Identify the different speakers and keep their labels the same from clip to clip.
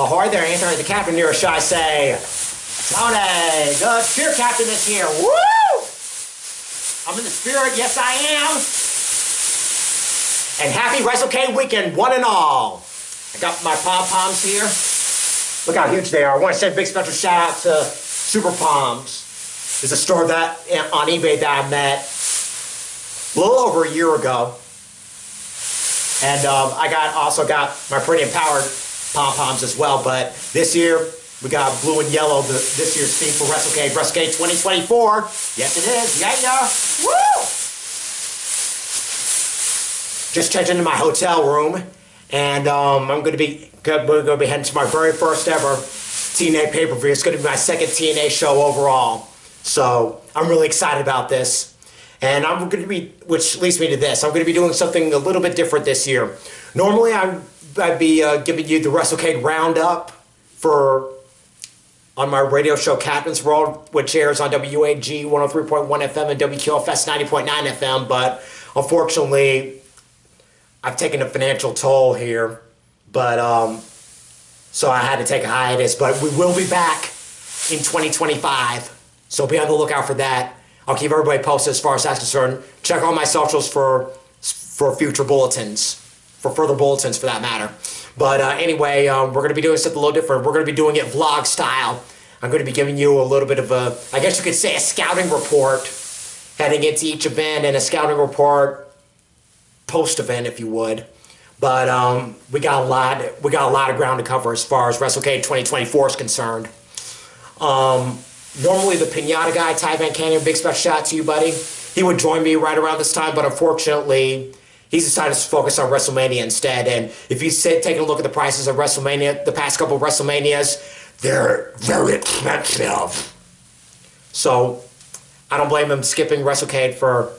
Speaker 1: Ahoy there, Anthony the captain here, shall I say. Tony, the cheer captain is here. Woo! I'm in the spirit, yes I am. And happy WrestleCade weekend, one and all. I got my pom-poms here. Look how huge they are. I want to send a big special shout out to Superpoms. There's a store that on eBay that I met a little over a year ago. And I also got my pretty empowered pom-poms as well. But this year, we got blue and yellow, this year's theme for WrestleCade 2024. Yes, it is. Yeah. Woo! Just checked into my hotel room, and I'm going to be heading to my very first ever TNA pay-per-view. It's going to be my second TNA show overall. So I'm really excited about this. And I'm going to be, which leads me to this, I'm going to be doing something a little bit different this year. Normally I'd be giving you the WrestleCade Roundup on my radio show Captain's World, which airs on WAG 103.1 FM and WQFS 90.9 FM, but unfortunately I've taken a financial toll here, but so I had to take a hiatus, but we will be back in 2025, so be on the lookout for that. I'll keep everybody posted as far as that's concerned. Check all my socials for future bulletins, for further bulletins for that matter. But anyway, we're going to be doing something a little different. We're going to be doing it vlog style. I'm going to be giving you a little bit of a, I guess you could say a scouting report heading into each event and a scouting report post-event, if you would. But we got a lot of ground to cover as far as WrestleCade 2024 is concerned. Normally the Pinata guy, Ty Van Canyon, big special shout out to you, buddy. He would join me right around this time, but unfortunately, he's decided to focus on WrestleMania instead. And if you taking a look at the prices of WrestleMania, the past couple of WrestleManias, they're very expensive. So I don't blame him skipping WrestleCade for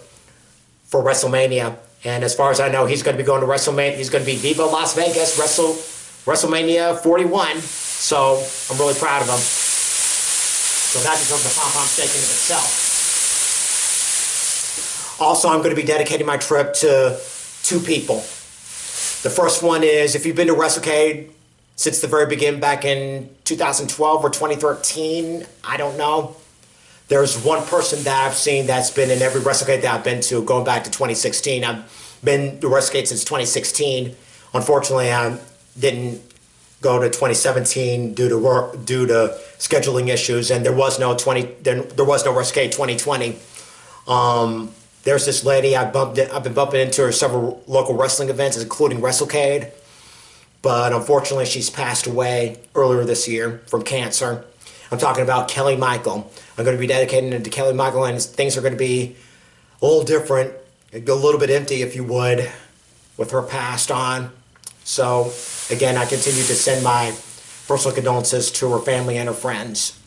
Speaker 1: WrestleMania. And as far as I know, he's going to be going to WrestleMania. He's going to be Viva Las Vegas, WrestleMania 41. So I'm really proud of him. So that deserves a pom-pom steak in of itself. Also, I'm going to be dedicating my trip to two people. The first one is, if you've been to WrestleCade since the very beginning, back in 2012 or 2013, I don't know. There's one person that I've seen that's been in every WrestleCade that I've been to, going back to 2016. I've been to WrestleCade since 2016. Unfortunately, I didn't go to 2017 due to scheduling issues, and there was no WrestleCade 2020. There's this lady I've been bumping into her several local wrestling events, including WrestleCade, but unfortunately she's passed away earlier this year from cancer. I'm talking about Kelly Michael. I'm going to be dedicating it to Kelly Michael, and things are going to be a little different, a little bit empty, if you would, with her passed on. So again, I continue to send my personal condolences to her family and her friends.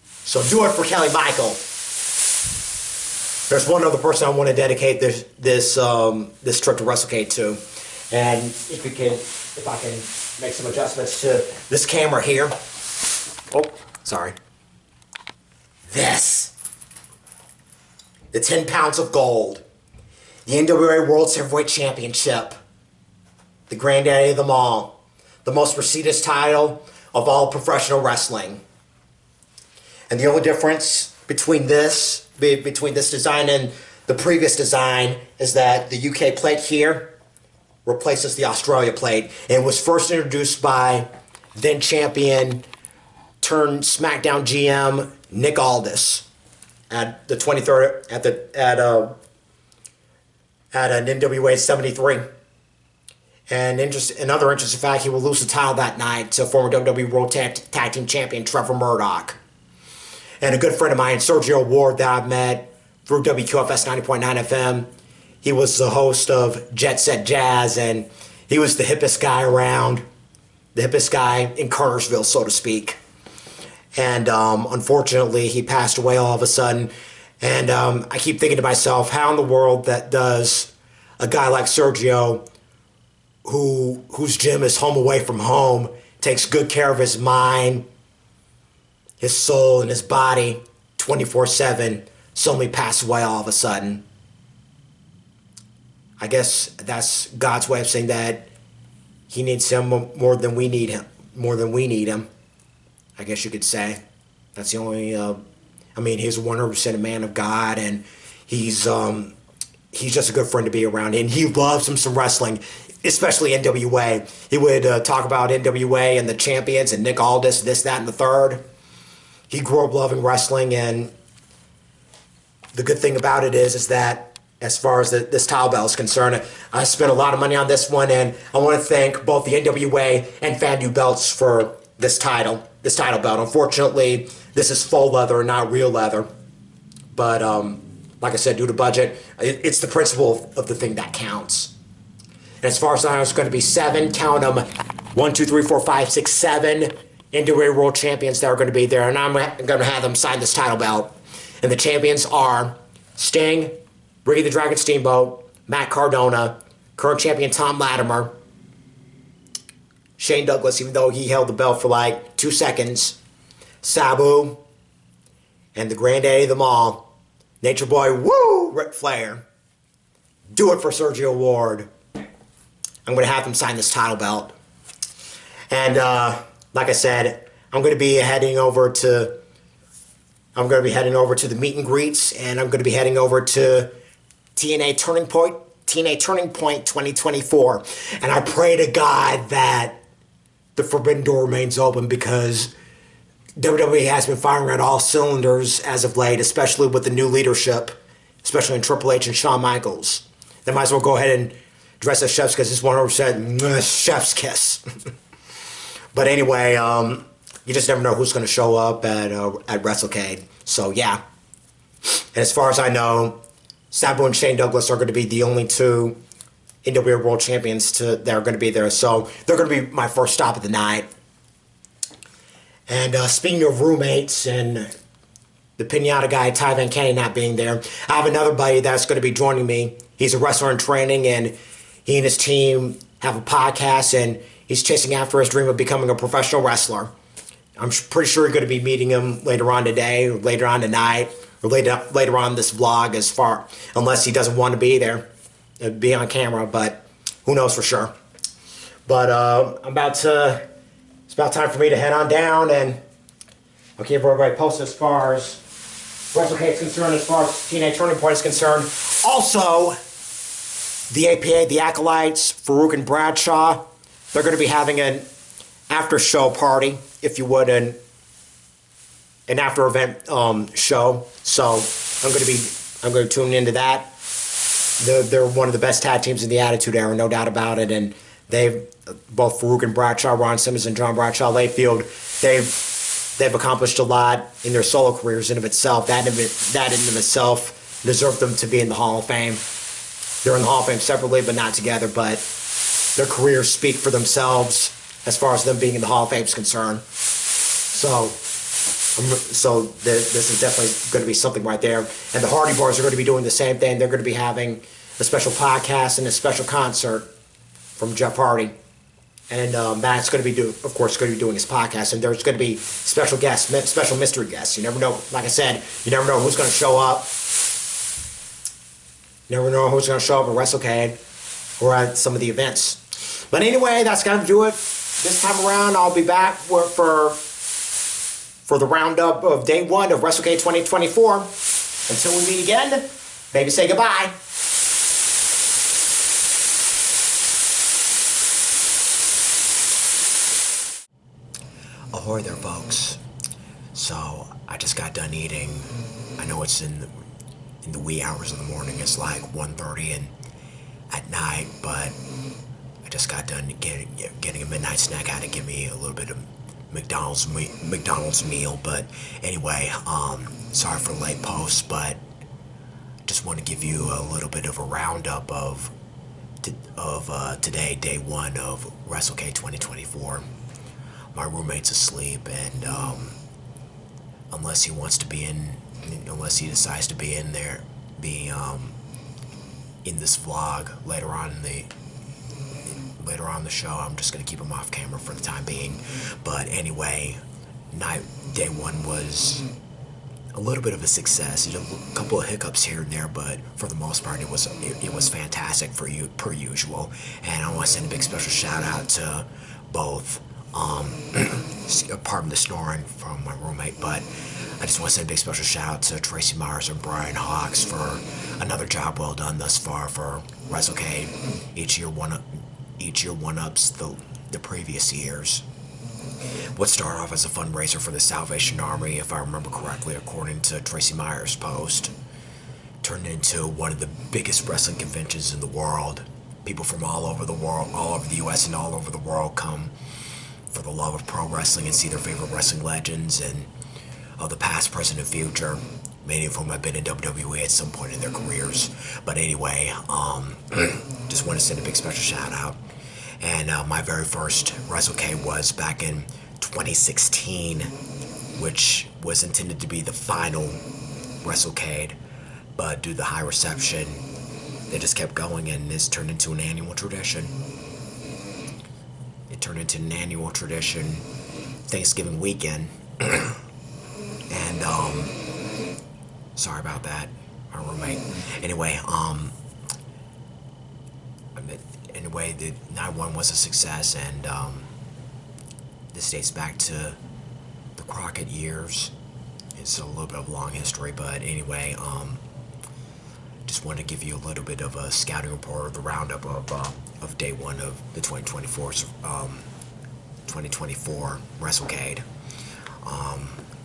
Speaker 1: So do it for Kelly Michael. There's one other person I want to dedicate this trip to WrestleCade to, and if I can make some adjustments to this camera here. Oh, sorry. This, the 10 pounds of gold, the NWA World Heavyweight Championship, the granddaddy of them all, the most prestigious title of all professional wrestling. And the only difference between this design and the previous design is that the UK plate here replaces the Australia plate, and was first introduced by then champion turned SmackDown GM Nick Aldis at the 23rd at an NWA 73. And another interesting fact, he will lose the title that night to former WWE World Tag Team Champion Trevor Murdoch. And a good friend of mine, Sergio Ward, that I've met through WQFS 90.9 FM, he was the host of Jet Set Jazz, and he was the hippest guy around, the hippest guy in Cartersville, so to speak. And unfortunately, he passed away all of a sudden. And I keep thinking to myself, how in the world that does a guy like Sergio, whose gym is home away from home, takes good care of his mind, his soul, and his body 24/7, suddenly pass away all of a sudden. I guess that's God's way of saying that he needs him more than we need him. more than we need him, I guess you could say. That's the only, I mean, he's 100% a man of God, and he's just a good friend to be around, and he loves him some wrestling, especially NWA. He would talk about NWA and the champions and Nick Aldis, this, that, and the third. He grew up loving wrestling, and the good thing about it is that as far as this title belt is concerned, I spent a lot of money on this one, and I want to thank both the NWA and FanU belts for this title belt. Unfortunately, this is faux leather, not real leather. But like I said, due to budget, it's the principle of the thing that counts. And as far as I know, it's going to be 7, count them, 1, 2, 3, 4, 5, 6, 7 NWA World Champions that are going to be there. And I'm going to have them sign this title belt. And the champions are Sting, Ricky the Dragon Steamboat, Matt Cardona, current champion Tom Latimer, Shane Douglas, even though he held the belt for like 2 seconds, Sabu, and the granddaddy of them all, Nature Boy, woo, Ric Flair. Do it for Sergio Ward. I'm going to have them sign this title belt. And like I said, I'm going to be heading over to the meet and greets, and I'm going to be heading over to TNA Turning Point 2024. And I pray to God that the Forbidden Door remains open, because WWE has been firing on all cylinders as of late, especially with the new leadership, especially in Triple H and Shawn Michaels. They might as well go ahead and dress as chef's kiss. It's 100% chef's kiss. But anyway, you just never know who's going to show up at WrestleCade. So yeah. And as far as I know, Sabu and Shane Douglas are going to be the only 2 NWA World Champions that are going to be there. So they're going to be my first stop of the night. And speaking of roommates and the pinata guy, Ty Van Canny, not being there, I have another buddy that's going to be joining me. He's a wrestler in training, and he and his team have a podcast, and he's chasing after his dream of becoming a professional wrestler. I'm pretty sure you're going to be meeting him later on today, or later on tonight, or later on this vlog, unless he doesn't want to be there, be on camera, but who knows for sure. But it's about time for me to head on down, and I'll keep everybody posted as far as WrestleCade is concerned, as far as TNA Turning Point is concerned. Also, the APA, the Acolytes, Farouk and Bradshaw, they're going to be having an after-show party, if you would, an after-event show. So I'm going to tune into that. They're one of the best tag teams in the Attitude Era, no doubt about it. And they've both Farouk and Bradshaw, Ron Simmons and John Bradshaw Layfield, they've accomplished a lot in their solo careers in of itself. That in of itself deserved them to be in the Hall of Fame. They're in the Hall of Fame separately, but not together. But their careers speak for themselves as far as them being in the Hall of Fame is concerned. So this is definitely going to be something right there. And the Hardy Boys are going to be doing the same thing. They're going to be having a special podcast and a special concert from Jeff Hardy. And Matt's going to be doing his podcast. And there's going to be special guests, special mystery guests. You never know. Like I said, you never know who's going to show up. You never know who's going to show up at WrestleCade or at some of the events. But anyway, that's going to do it. This time around, I'll be back for the roundup of day 1 of WrestleCade 2024. Until we meet again, baby, say goodbye. Ahoy there, folks. So, I just got done eating. I know it's in the wee hours of the morning. It's like 1:30 and at night, but I just got done getting a midnight snack. I had to give me a little bit of McDonald's meal. But anyway, sorry for the late post, but just want to give you a little bit of a roundup of today, day 1 of WrestleCade 2024. My roommate's asleep, and unless he decides to be in there, in this vlog later on in the show, I'm just gonna keep him off camera for the time being. But anyway, day 1 was a little bit of a success. A couple of hiccups here and there, but for the most part, it was fantastic per usual. And I want to send a big special shout out to both Pardon the snoring from my roommate, but I just want to send a big special shout out to Tracy Myers and Brian Hawks for another job well done thus far for WrestleCade. Each year one-ups the previous years. What started off as a fundraiser for the Salvation Army, if I remember correctly, according to Tracy Myers' post, turned into one of the biggest wrestling conventions in the world. People from all over the world, all over the U.S. and all over the world come for the love of pro wrestling and see their favorite wrestling legends and of the past, present, and future. Many of whom have been in WWE at some point in their careers. But anyway, just want to send a big special shout out. And my very first WrestleCade was back in 2016, which was intended to be the final WrestleCade, but due to the high reception, they just kept going, and it's turned into an annual tradition. It turned into an annual tradition Thanksgiving weekend. And sorry about that, my roommate. Anyway, the night one was a success, and this dates back to the Crockett years. It's a little bit of a long history, but anyway, just wanted to give you a little bit of a scouting report of the roundup of day one of the 2024 WrestleCade.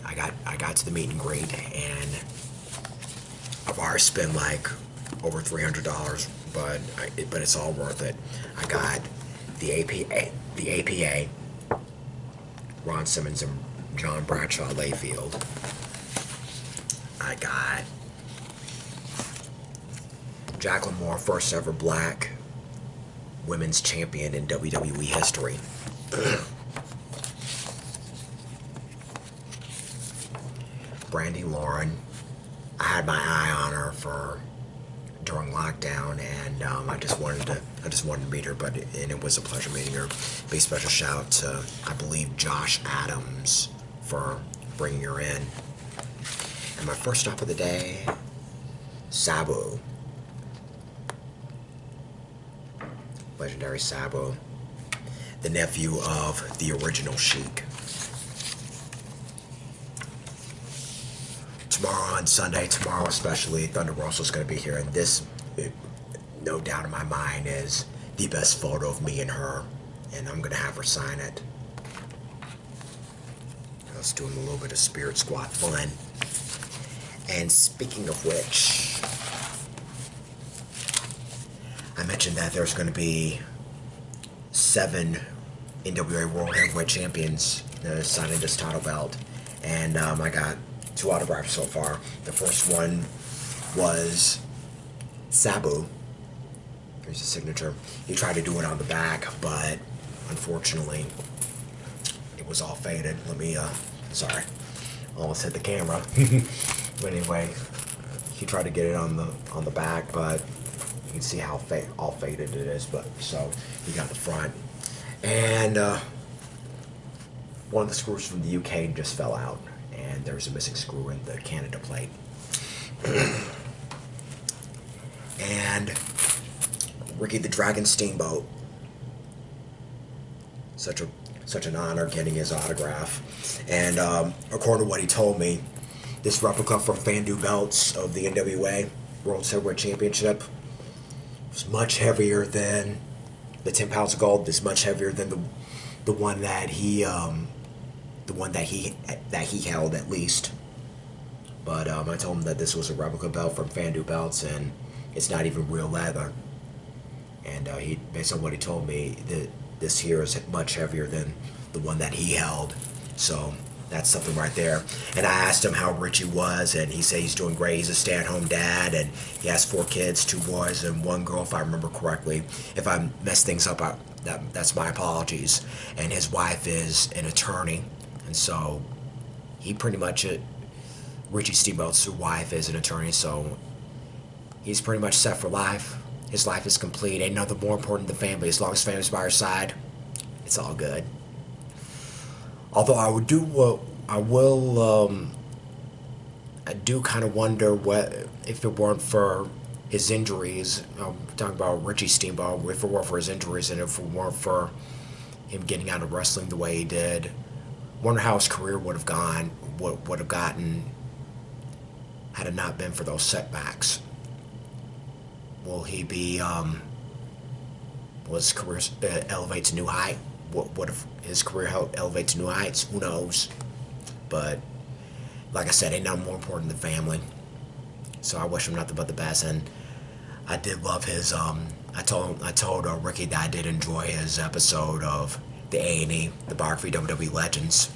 Speaker 1: I got to the meet and greet, and I've already spent like over $300, but it's all worth it. I got the APA, Ron Simmons and John Bradshaw Layfield. I got Jacqueline Moore, first ever black women's champion in WWE history. Brandy Lauren, I had my eye on her during lockdown, and I just wanted to meet her, and it was a pleasure meeting her. Big special shout out to, I believe, Josh Adams for bringing her in. And my first stop of the day, Sabu. Legendary Sabu, the nephew of the original Sheik. Tomorrow on Sunday, tomorrow especially, Thunder Rosa's going to be here, and this, no doubt in my mind, is the best photo of me and her, and I'm going to have her sign it. I was doing a little bit of Spirit Squad fun. And speaking of which, I mentioned that there's going to be 7 NWA World Heavyweight Champions signing this title belt, and I got 2 autographs so far. The first one was Sabu. Here's his signature. He tried to do it on the back, but unfortunately, it was all faded. Sorry, almost hit the camera. But anyway, he tried to get it on the back, but you can see how all faded it is. But so he got the front, and one of the screws from the UK just fell out, and there's a missing screw in the Canada plate. And Ricky the Dragon Steamboat, such an honor getting his autograph. And according to what he told me, this replica from Fandu belts of the NWA World Heavyweight Championship was much heavier than the 10 pounds of gold. Is much heavier than the one that he held, at least. But I told him that this was a replica belt from Fandu belts, and it's not even real leather. And based on what he told me, this here is much heavier than the one that he held. So that's something right there. And I asked him how rich he was, and he said he's doing great. He's a stay-at-home dad, and he has 4 kids, 2 boys and 1 girl, if I remember correctly. If I mess things up, that's my apologies. And his wife is an attorney, and so he pretty much, Richie Steamboat's wife is an attorney, so he's pretty much set for life. His life is complete. Ain't nothing more important than family. As long as family's by our side, it's all good. Although I do kind of wonder if it weren't for his injuries. I'm talking about Richie Steamboat. If it weren't for his injuries, and if it weren't for him getting out of wrestling the way he did. Wonder how his career would have gone, would have gotten had it not been for those setbacks. Will he be, will his career elevate to new height? What if his career elevate to new heights? Who knows? But, like I said, ain't nothing more important than family. So I wish him nothing but the best, and I did love his, I told Ricky that I did enjoy his episode of the A&E, the biography WWE Legends.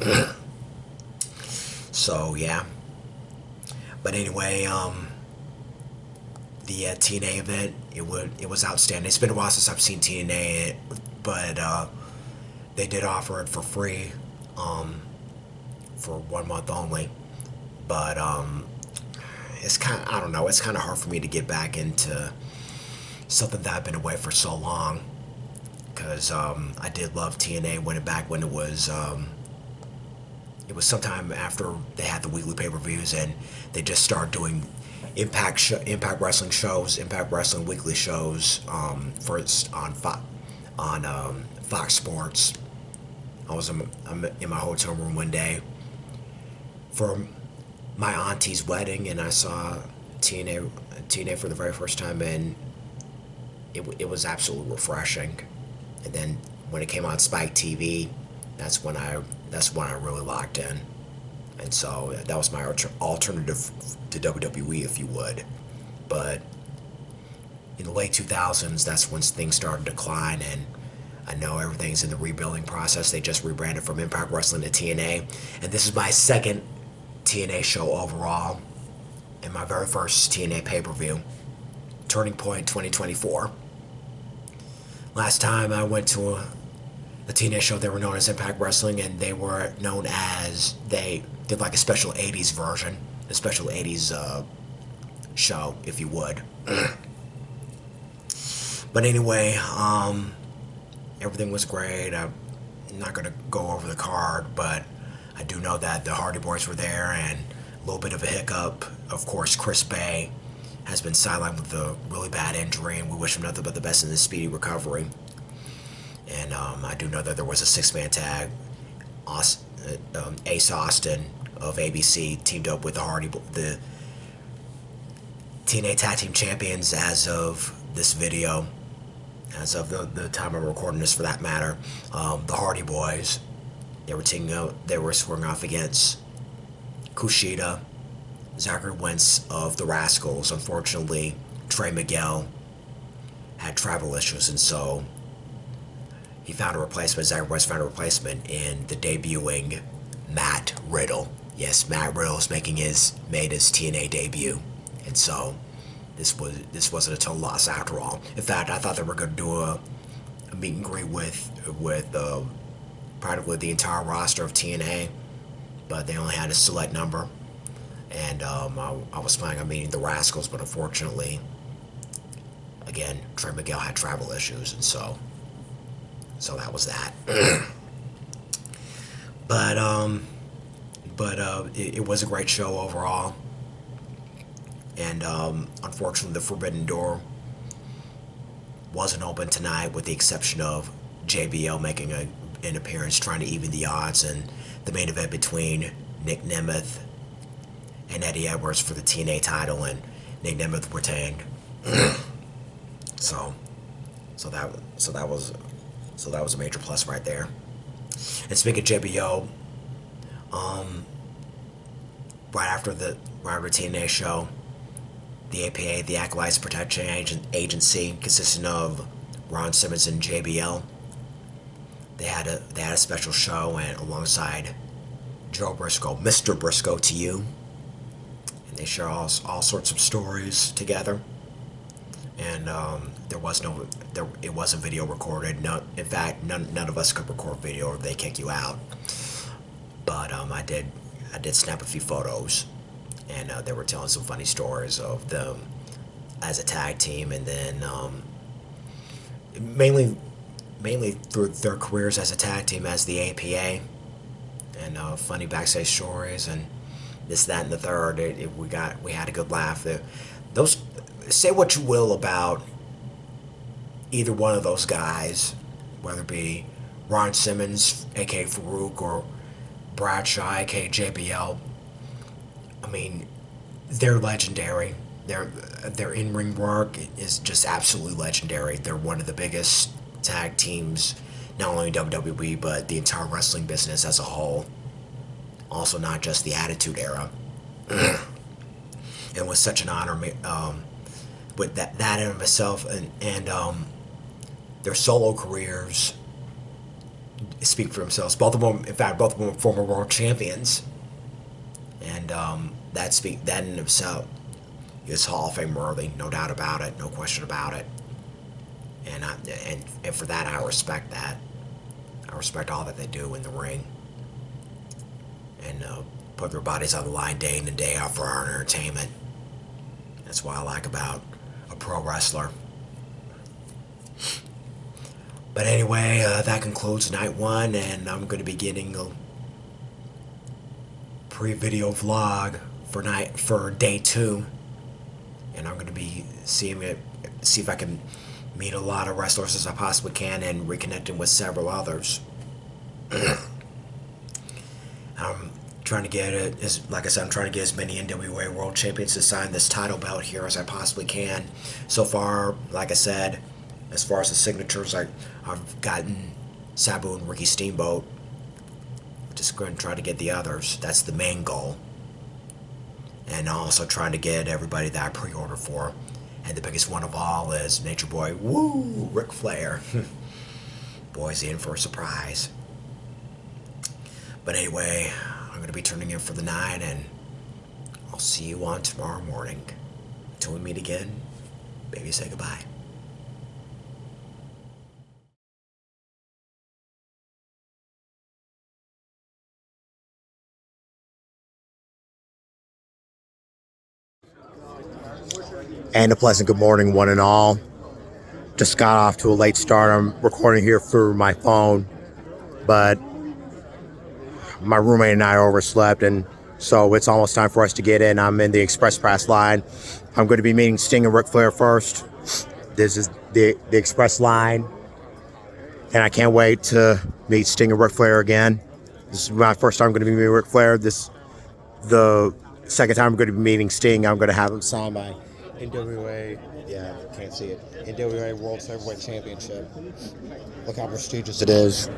Speaker 1: So, yeah. But anyway, the TNA event, it was outstanding. It's been a while since I've seen TNA, but they did offer it for free for 1 month only. But it's kind of, I don't know, it's kind of hard for me to get back into something that I've been away for so long, because I did love TNA when it was sometime after they had the weekly pay-per-views, and they just started doing Impact Wrestling shows, Impact Wrestling weekly shows, first on Fox Sports. I'm in my hotel room one day for my auntie's wedding, and I saw TNA for the very first time, and it was absolutely refreshing. And then when it came on Spike TV, that's when I really locked in. And so that was my alternative to WWE, if you would. But in the late 2000s, that's when things started to decline, and I know everything's in the rebuilding process. They just rebranded from Impact Wrestling to TNA, and this is my second TNA show overall, and my very first TNA pay-per-view, Turning Point 2024. Last time I went to a TNA show, they were known as Impact Wrestling, and they were known as, they did like a special 80s version, a special 80s show, if you would. But anyway, everything was great. I'm not going to go over the card, but I do know that the Hardy Boys were there, and a little bit of a hiccup. Of course, Chris Bay has been sidelined with a really bad injury, and we wish him nothing but the best in his speedy recovery. And I do know that there was a six-man tag. Ace Austin of ABC teamed up with the TNA Tag Team Champions as of this video, as of the time I'm recording this for that matter. The Hardy Boys, they were squaring off against Kushida, Zachary Wentz of the Rascals. Unfortunately, Trey Miguel had travel issues, and so he found a replacement. Zachary Wentz found a replacement in the debuting Matt Riddle. Yes, Matt Riddle's made his TNA debut, and so this wasn't a total loss after all. In fact, I thought they were going to do a meet and greet with practically the entire roster of TNA, but they only had a select number. And I was planning on meeting the Rascals, but unfortunately, again, Trey Miguel had travel issues, and so that was that. But it was a great show overall. And unfortunately, the Forbidden Door wasn't open tonight, with the exception of JBL making an appearance, trying to even the odds, and the main event between Nick Nemeth and Eddie Edwards for the TNA title, and Nick Nemeth retained. so that was a major plus right there. And speaking of JBO, right after the TNA show, the APA, the Acolytes Protection Agency, consisting of Ron Simmons and JBL, they had a special show, and alongside Joe Briscoe, Mr. Briscoe to you, and they share all sorts of stories together. And it wasn't video recorded. No, in fact, none of us could record video, or they kick you out. But I did snap a few photos, and they were telling some funny stories of them as a tag team, and then mainly through their careers as a tag team as the APA, and funny backstage stories and this, that, and the third. We had a good laugh. Those, say what you will about either one of those guys, whether it be Ron Simmons, aka Farouk, or Bradshaw, aka JBL. I mean, they're legendary. Their in-ring work is just absolutely legendary. They're one of the biggest tag teams, not only in WWE, but the entire wrestling business as a whole. Also, not just the Attitude Era. It was such an honor, with that in of itself, and their solo careers speak for themselves. Both of them, in fact, both of them were former world champions, and that in itself is Hall of Fame worthy, no doubt about it, no question about it. And for that, I respect that. I respect all that they do in the ring, and put their bodies on the line day in and day out for our entertainment. That's what I like about a pro wrestler. But anyway, that concludes night one, and I'm going to be getting a pre-video vlog for day two, and I'm going to be see if I can meet a lot of wrestlers as I possibly can and reconnecting with several others. I'm trying to get like I said, I'm trying to get as many NWA World Champions to sign this title belt here as I possibly can. So far, like I said, as far as the signatures, I've gotten Sabu and Ricky Steamboat. Just going to try to get the others. That's the main goal. And also trying to get everybody that I pre-ordered for. And the biggest one of all is Nature Boy, woo, Ric Flair. Boy's in for a surprise. But anyway, I'm going to be turning in for the night, and I'll see you on tomorrow morning. Until we meet again, baby, say goodbye. And a pleasant good morning, one and all. Just got off to a late start. I'm recording here through my phone, but my roommate and I overslept, and so it's almost time for us to get in. I'm in the Express Pass line. I'm going to be meeting Sting and Ric Flair first. This is the Express line, and I can't wait to meet Sting and Ric Flair again. This is my first time going to be meeting Ric Flair. The second time I'm going to be meeting Sting, I'm going to have him sign my NWA, yeah, can't see it, NWA World Heavyweight Championship. Look how prestigious it is.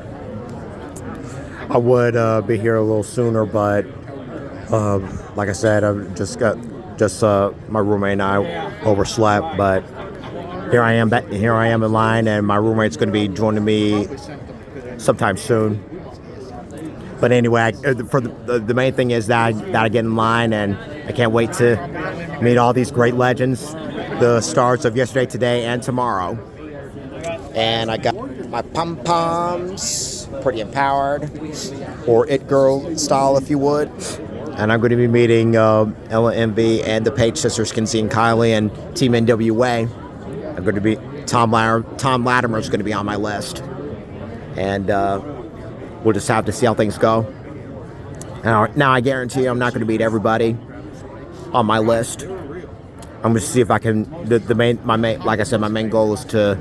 Speaker 1: I would be here a little sooner, but like I said, I've just my roommate and I overslept, but here I am in line, and my roommate's going to be joining me sometime soon. But anyway, for the main thing is that I get in line, and I can't wait to meet all these great legends, the stars of yesterday, today, and tomorrow. And I got my poms, pretty empowered, or it girl style, if you would. And I'm going to be meeting Ella MV and the Page sisters, Kinsey and Kylie, and Team NWA. I'm going to be Tom Latimer is going to be on my list, and we'll just have to see how things go. Now I guarantee you I'm not going to meet everybody on my list. I'm going to see if I can. Like I said, my main goal is to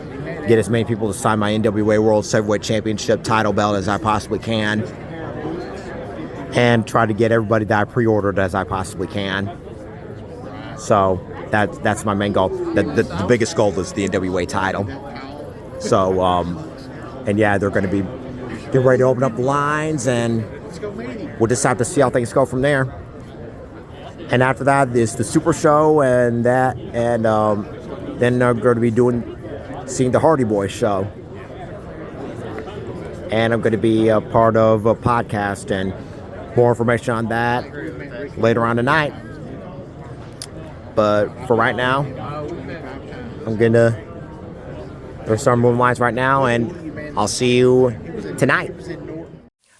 Speaker 1: get as many people to sign my NWA World Heavyweight Championship title belt as I possibly can, and try to get everybody that I pre-ordered as I possibly can. So that's my main goal. The biggest goal is the NWA title. So and yeah, they're going to be getting ready to open up the lines, and we'll just have to see how things go from there. And after that is the Supershow, and then I'm going to be seeing the Hardy Boys show. And I'm going to be a part of a podcast, and more information on that later on tonight. But for right now, I'm going to start moving lines right now, and I'll see you tonight.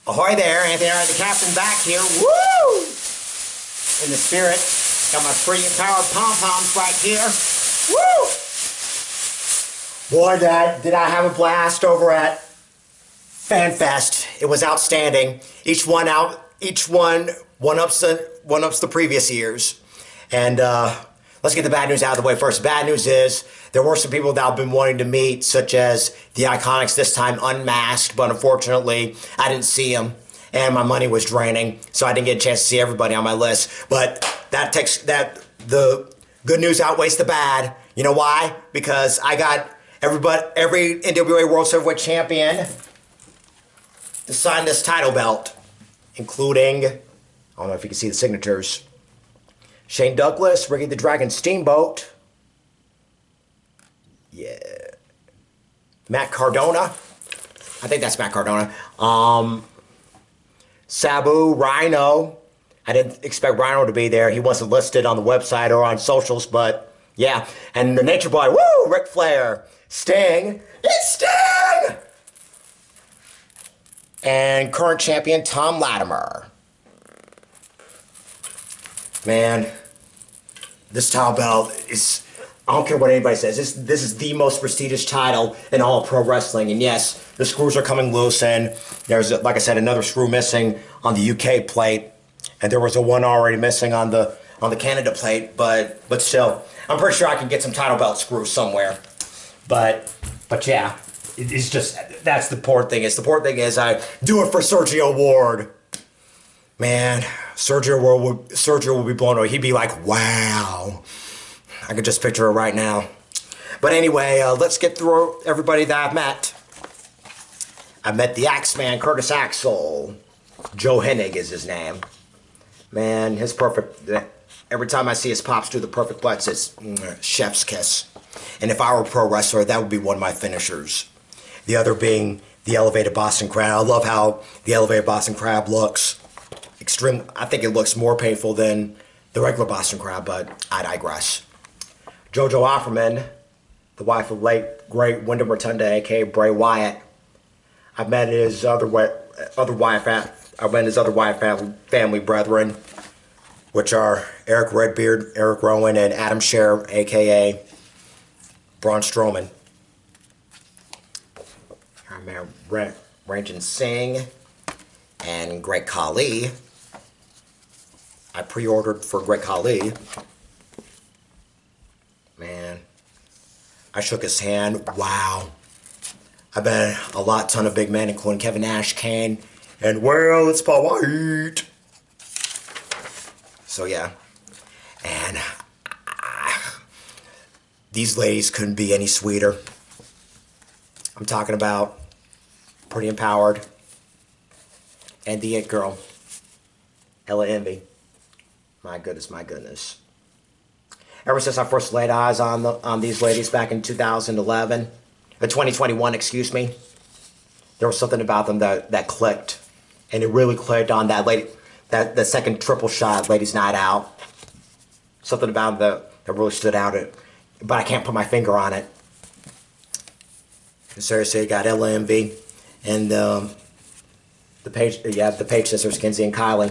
Speaker 1: Ahoy there, Anthony, the captain back here. Woo! In the spirit. Got my free empowered pom-poms right here. Woo! Boy, did I have a blast over at Fanfest. It was outstanding. Each one one-ups the previous years. And let's get the bad news out of the way first. The bad news is there were some people that I've been wanting to meet, such as the Iconics, this time unmasked, but unfortunately, I didn't see them, and my money was draining, so I didn't get a chance to see everybody on my list. But the good news outweighs the bad. You know why? Because I got every NWA World Heavyweight Champion to sign this title belt, including, I don't know if you can see the signatures, Shane Douglas, Ricky the Dragon Steamboat, yeah, Matt Cardona, I think that's Matt Cardona, Sabu, Rhino. I didn't expect Rhino to be there. He wasn't listed on the website or on socials, but yeah. And the Nature Boy, woo, Ric Flair, Sting, it's Sting! And current champion Tom Latimer. Man, this title belt is, I don't care what anybody says, this is the most prestigious title in all of pro wrestling. And yes, the screws are coming loose, and there's, like I said, another screw missing on the UK plate, and there was a one already missing on the Canada plate, but still, I'm pretty sure I can get some title belt screws somewhere. But yeah. It's just, that's the important thing. The important thing is I do it for Sergio Ward. Man, Sergio will be blown away. He'd be like, wow. I could just picture it right now. But anyway, let's get through everybody that I've met. I met the Axeman, Curtis Axel. Joe Hennig is his name. Man, his perfect, every time I see his pops do the perfect butts, it's chef's kiss. And if I were a pro wrestler, that would be one of my finishers. The other being the elevated Boston Crab. I love how the elevated Boston Crab looks. I think it looks more painful than the regular Boston Crab, but I digress. JoJo Offerman, the wife of late great Wyndham Rotunda, aka Bray Wyatt. I've met his other Wyatt family brethren, which are Eric Redbeard, Eric Rowan, and Adam Scherr, aka Braun Strowman. I met Ranjan Singh and Great Khali. I pre-ordered for Great Khali. Man, I shook his hand. Wow. I met a ton of big men, including Kevin Nash, Kane, and well, it's Paul White. So yeah, and these ladies couldn't be any sweeter. I'm talking about Pretty Empowered and the It Girl, Ella Envy. My goodness, my goodness. Ever since I first laid eyes on these ladies back in 2021, excuse me, there was something about them that clicked, and it really clicked on that second triple shot, Ladies Night Out. Something about them that really stood out, but I can't put my finger on it. Seriously, you got Ella Envy and the Page sisters, Kinsey and Kylie.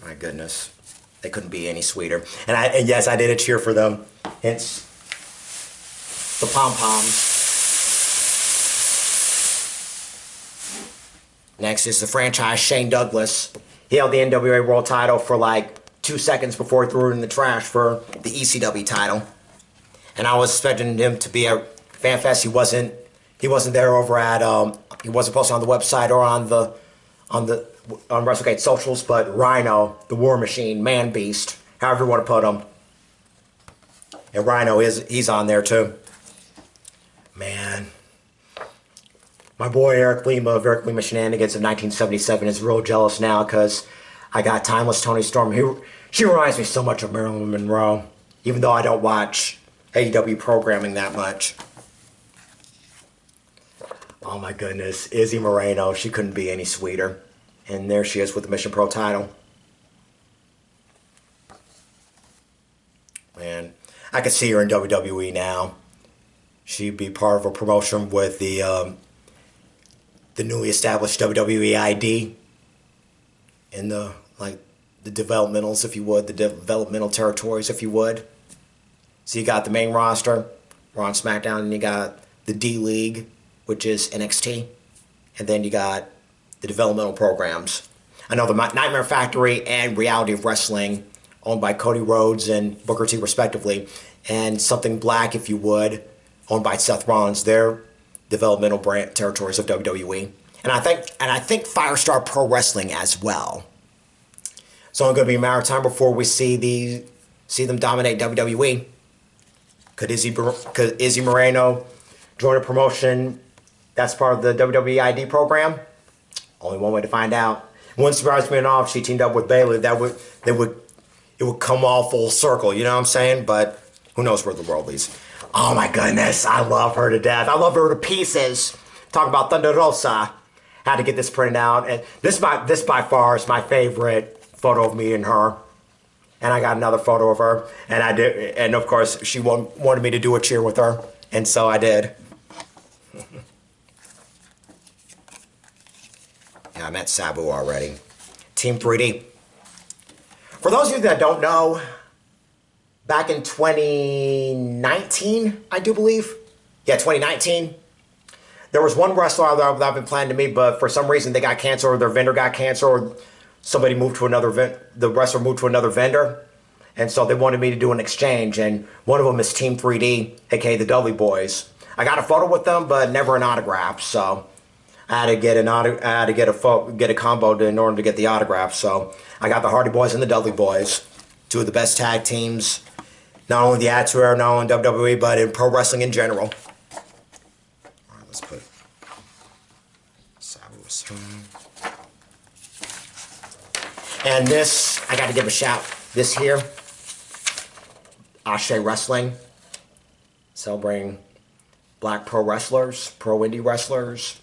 Speaker 1: My goodness, they couldn't be any sweeter. And yes, I did a cheer for them. It's the pom-poms. Next is the franchise Shane Douglas. He held the NWA World title for like 2 seconds before he threw it in the trash for the ECW title. And I was expecting him to be at Fanfest. He wasn't there over at he wasn't posted on the website or on WrestleCade socials, but Rhino, the War Machine, Man Beast, however you want to put him. And Rhino he's on there too. Man. My boy Eric Lima of Eric Lima Shenanigans of 1977 is real jealous now because I got Timeless Tony Storm. She reminds me so much of Marilyn Monroe, even though I don't watch AEW programming that much. Oh my goodness, Izzy Moreno, she couldn't be any sweeter. And there she is with the Mission Pro title. Man, I could see her in WWE now. She'd be part of a promotion with the newly established WWE ID in the developmentals, if you would, the developmental territories, if you would. So you got the main roster, Raw and SmackDown, and you got the D-League, which is NXT, and then you got the developmental programs. I know the Nightmare Factory and Reality of Wrestling owned by Cody Rhodes and Booker T respectively, and Something Black, if you would, owned by Seth Rollins. They're developmental brand territories of WWE. And I think Firestar Pro Wrestling as well. So it's going to be a matter of time before we see them dominate WWE. Could Izzy Moreno join a promotion that's part of the WWE ID program? Only one way to find out. Wouldn't surprise me at all if she teamed up with Bayley. It would come all full circle. You know what I'm saying? But who knows where the world leads? Oh my goodness, I love her to death. I love her to pieces. Talk about Thunder Rosa. Had to get this printed out, and this by far is my favorite photo of me and her. And I got another photo of her, and I did, and of course she wanted me to do a cheer with her, and so I did. Yeah, I met Sabu already. Team 3D. For those of you that don't know, back in 2019, I do believe. Yeah, 2019. There was one wrestler that I've been planning to meet, but for some reason they got canceled, or their vendor got canceled, or somebody moved to another the wrestler moved to another vendor. And so they wanted me to do an exchange, and one of them is Team 3D, aka the Dudley Boys. I got a photo with them, but never an autograph. So I had to get a combo in order to get the autograph. So I got the Hardy Boys and the Dudley Boys, two of the best tag teams, not only the Attitude Era, not only in WWE, but in pro wrestling in general. All right, let's put Sabu's. And this, I got to give a shout. This here, Ashe Wrestling, celebrating black pro wrestlers, pro indie wrestlers.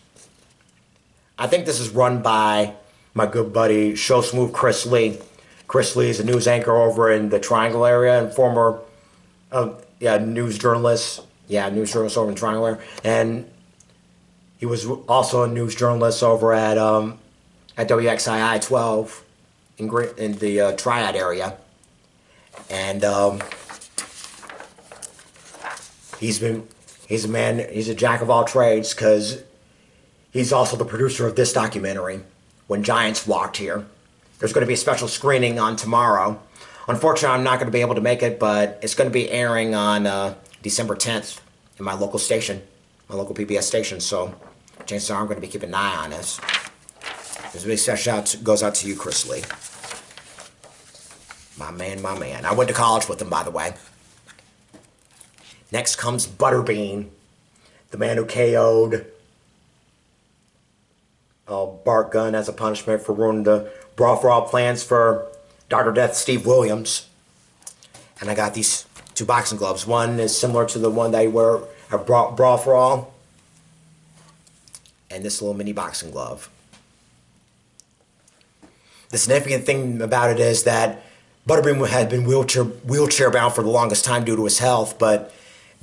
Speaker 1: I think this is run by my good buddy, Show Smooth Chris Lee. Chris Lee is a news anchor over in the Triangle area and former, news journalist. Yeah, news journalist over in Triangle area. And he was also a news journalist over at WXII 12 in the Triad area. And he's a jack of all trades, because he's also the producer of this documentary, When Giants Walked Here. There's going to be a special screening on tomorrow. Unfortunately, I'm not going to be able to make it, but it's going to be airing on December 10th in my local station, my local PBS station. So chances are I'm going to be keeping an eye on this. This big shout goes out to you, Chris Lee. My man, my man. I went to college with him, by the way. Next comes Butterbean, the man who KO'd Bart Gunn as a punishment for ruining the Brawl for All plans for Dr. Death Steve Williams. And I got these two boxing gloves. One is similar to the one that I wear at Brawl for All. And this little mini boxing glove. The significant thing about it is that Butterbean had been wheelchair bound for the longest time due to his health, but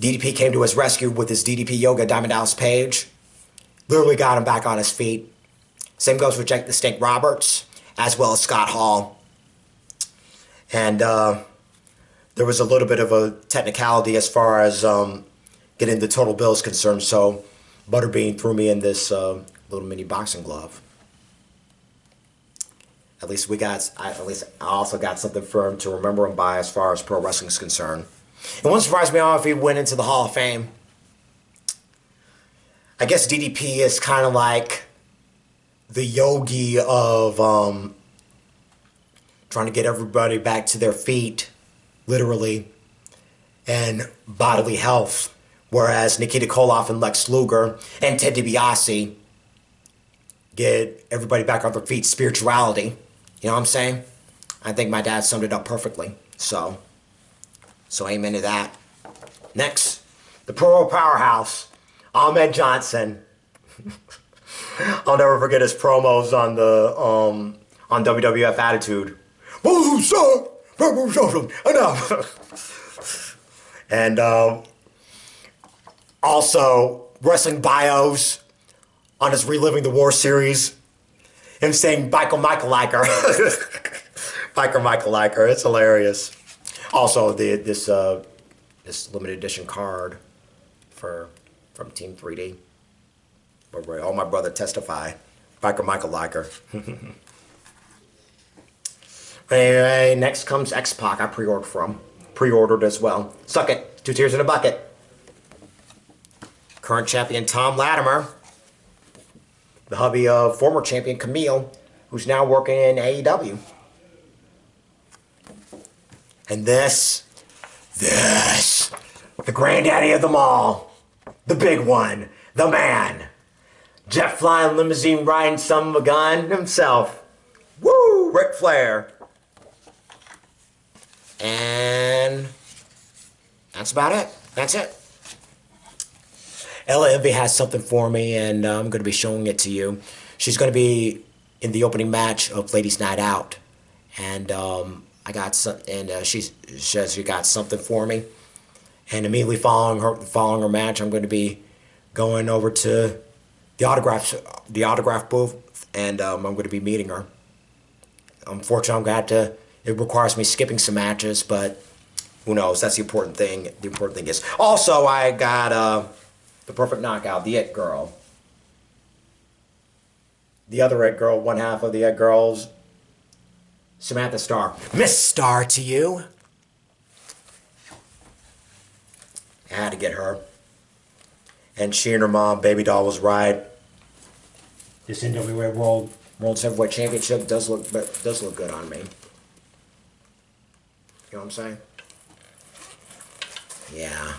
Speaker 1: DDP came to his rescue with his DDP Yoga, Diamond Dallas Page. Literally got him back on his feet. Same goes for Jake the Snake Roberts, as well as Scott Hall. And there was a little bit of a technicality as far as getting the total bill is concerned, so Butterbean threw me in this little mini boxing glove. At least I also got something for him to remember him by as far as pro wrestling is concerned. It wouldn't surprise me at all if he went into the Hall of Fame. I guess DDP is kind of like the yogi of trying to get everybody back to their feet, literally, and bodily health. Whereas Nikita Koloff and Lex Luger and Ted DiBiase get everybody back on their feet, spirituality. You know what I'm saying? I think my dad summed it up perfectly. So amen to that. Next, the Pro Powerhouse, Ahmed Johnson. I'll never forget his promos on the on WWF Attitude. And also wrestling bios on his Reliving the War series. Him saying Biker Michael Liker. Biker Michael Liker. It's hilarious. Also, this limited edition card from Team 3D. Where all my brother testify. Biker Michael Liker. But anyway, next comes X-Pac. I pre-ordered as well. Suck it. 2 tears in a bucket. Current champion Tom Latimer. The hubby of former champion Camille, who's now working in AEW. And this, the granddaddy of them all, the big one, the man, jet flying, limousine riding son of a gun himself. Woo! Ric Flair. And that's about it. That's it. Ella Envy has something for me, and I'm going to be showing it to you. She's going to be in the opening match of Ladies Night Out, and I got some, and she says she got something for me. And immediately following her match, I'm going to be going over to the autograph booth, and I'm going to be meeting her. Unfortunately, I'm going to have to. It requires me skipping some matches, but who knows? That's the important thing. The important thing is also I got the Perfect Knockout, the It Girl. The other It Girl, one half of the It Girls, Samantha Starr. Miss Starr to you. I had to get her. And she and her mom, Baby Doll, was right. This NWA World Heavyweight Championship does look good on me. You know what I'm saying? Yeah.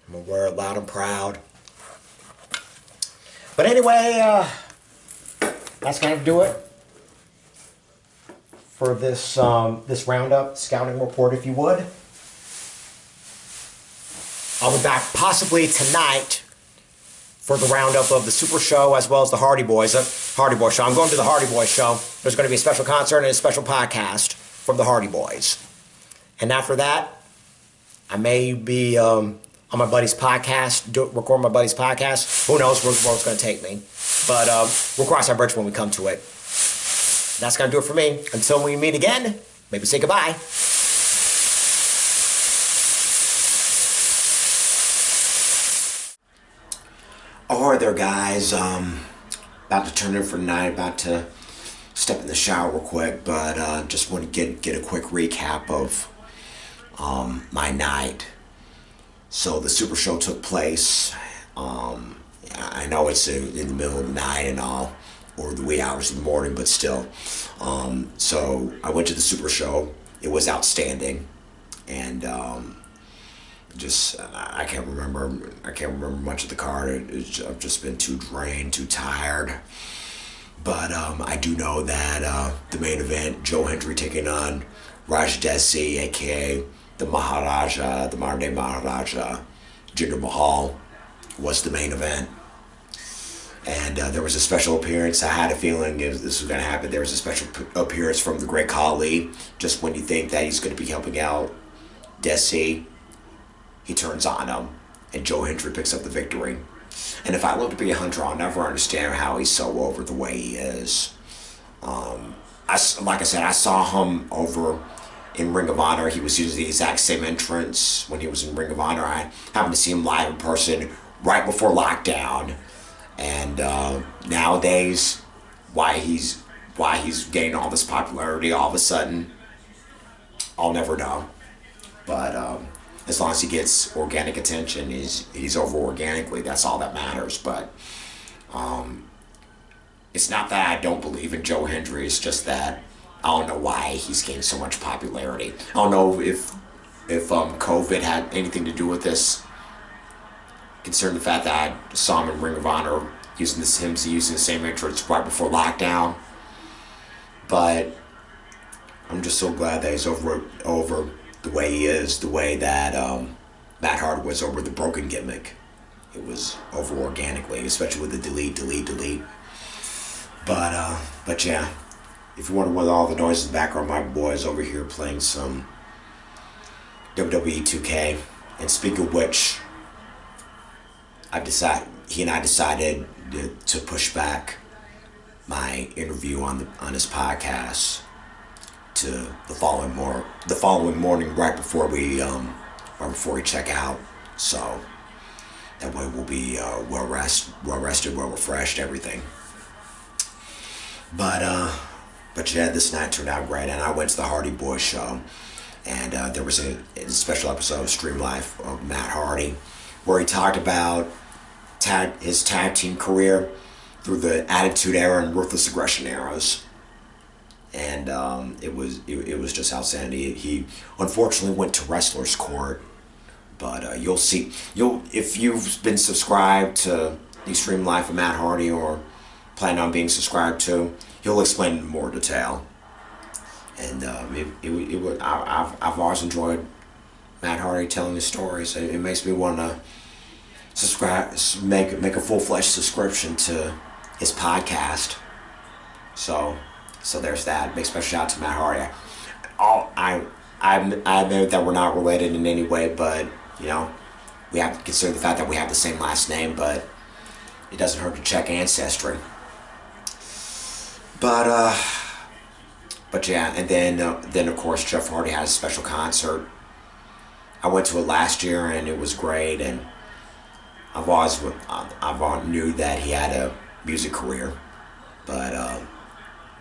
Speaker 1: I'm gonna wear it loud and proud. But anyway, that's gonna do it for this this roundup scouting report, if you would. I'll be back possibly tonight for the roundup of the Super Show as well as the Hardy Boys show. I'm going to the Hardy Boys show. There's going to be a special concert and a special podcast from the Hardy Boys. And after that, I may be on my buddy's podcast, record my buddy's podcast. Who knows where the world's going to take me. But we'll cross our bridge when we come to it. That's going to do it for me. Until we meet again, maybe say goodbye. Alright there, guys. About to turn in for the night. About to step in the shower real quick. But just want to get a quick recap of my night. So the Super Show took place. I know it's in the middle of the night and all, or the wee hours of the morning, but still. So I went to the Super Show. It was outstanding, and I can't remember much of the card. I've just been too drained, too tired. But I do know that the main event, Joe Hendry taking on Raj Desi, aka the Maharaja, the modern day Maharaja, Jinder Mahal, was the main event. And there was a special appearance. I had a feeling this was going to happen. There was a special appearance from the Great Khali. Just when you think that he's going to be helping out Desi, he turns on him, and Joe Hendry picks up the victory. And if I look to be a hunter, I'll never understand how he's so over the way he is. Like I said, I saw him over in Ring of Honor. He was using the exact same entrance when he was in Ring of Honor. I happened to see him live in person right before lockdown. And nowadays, why he's gaining all this popularity all of a sudden, I'll never know. But as long as he gets organic attention, he's over organically. That's all that matters. But it's not that I don't believe in Joe Hendry. It's just that I don't know why he's gained so much popularity. I don't know if COVID had anything to do with this. Considering the fact that I saw him in Ring of Honor using the same entrance right before lockdown. But I'm just so glad that he's over the way he is, the way that Matt Hardy was over the broken gimmick. It was over organically, especially with the delete. But yeah, if you wonder what all the noise in the background, my boy's over here playing some WWE 2K. And speaking of which, he and I decided to push back my interview on his podcast to the following morning, right before we check out. So that way we'll be well rested, well refreshed, everything. But But yeah, this night turned out great, and I went to the Hardy Boys show, and there was a special episode of Stream Life of Matt Hardy, where he talked about his tag team career through the Attitude Era and Ruthless Aggression eras. And it was just outstanding. He unfortunately went to Wrestler's Court, but you'll see, if you've been subscribed to the Extreme Life of Matt Hardy or plan on being subscribed to, he'll explain in more detail. And I've always enjoyed Matt Hardy telling his stories. It makes me want to make a full-fledged subscription to his podcast. So there's that. Big special shout out to Matt Hardy. I admit that we're not related in any way, but you know, we have to consider the fact that we have the same last name, but it doesn't hurt to check ancestry. But yeah, and then of course Jeff Hardy had a special concert. I went to it last year and it was great, and I've always knew that he had a music career, but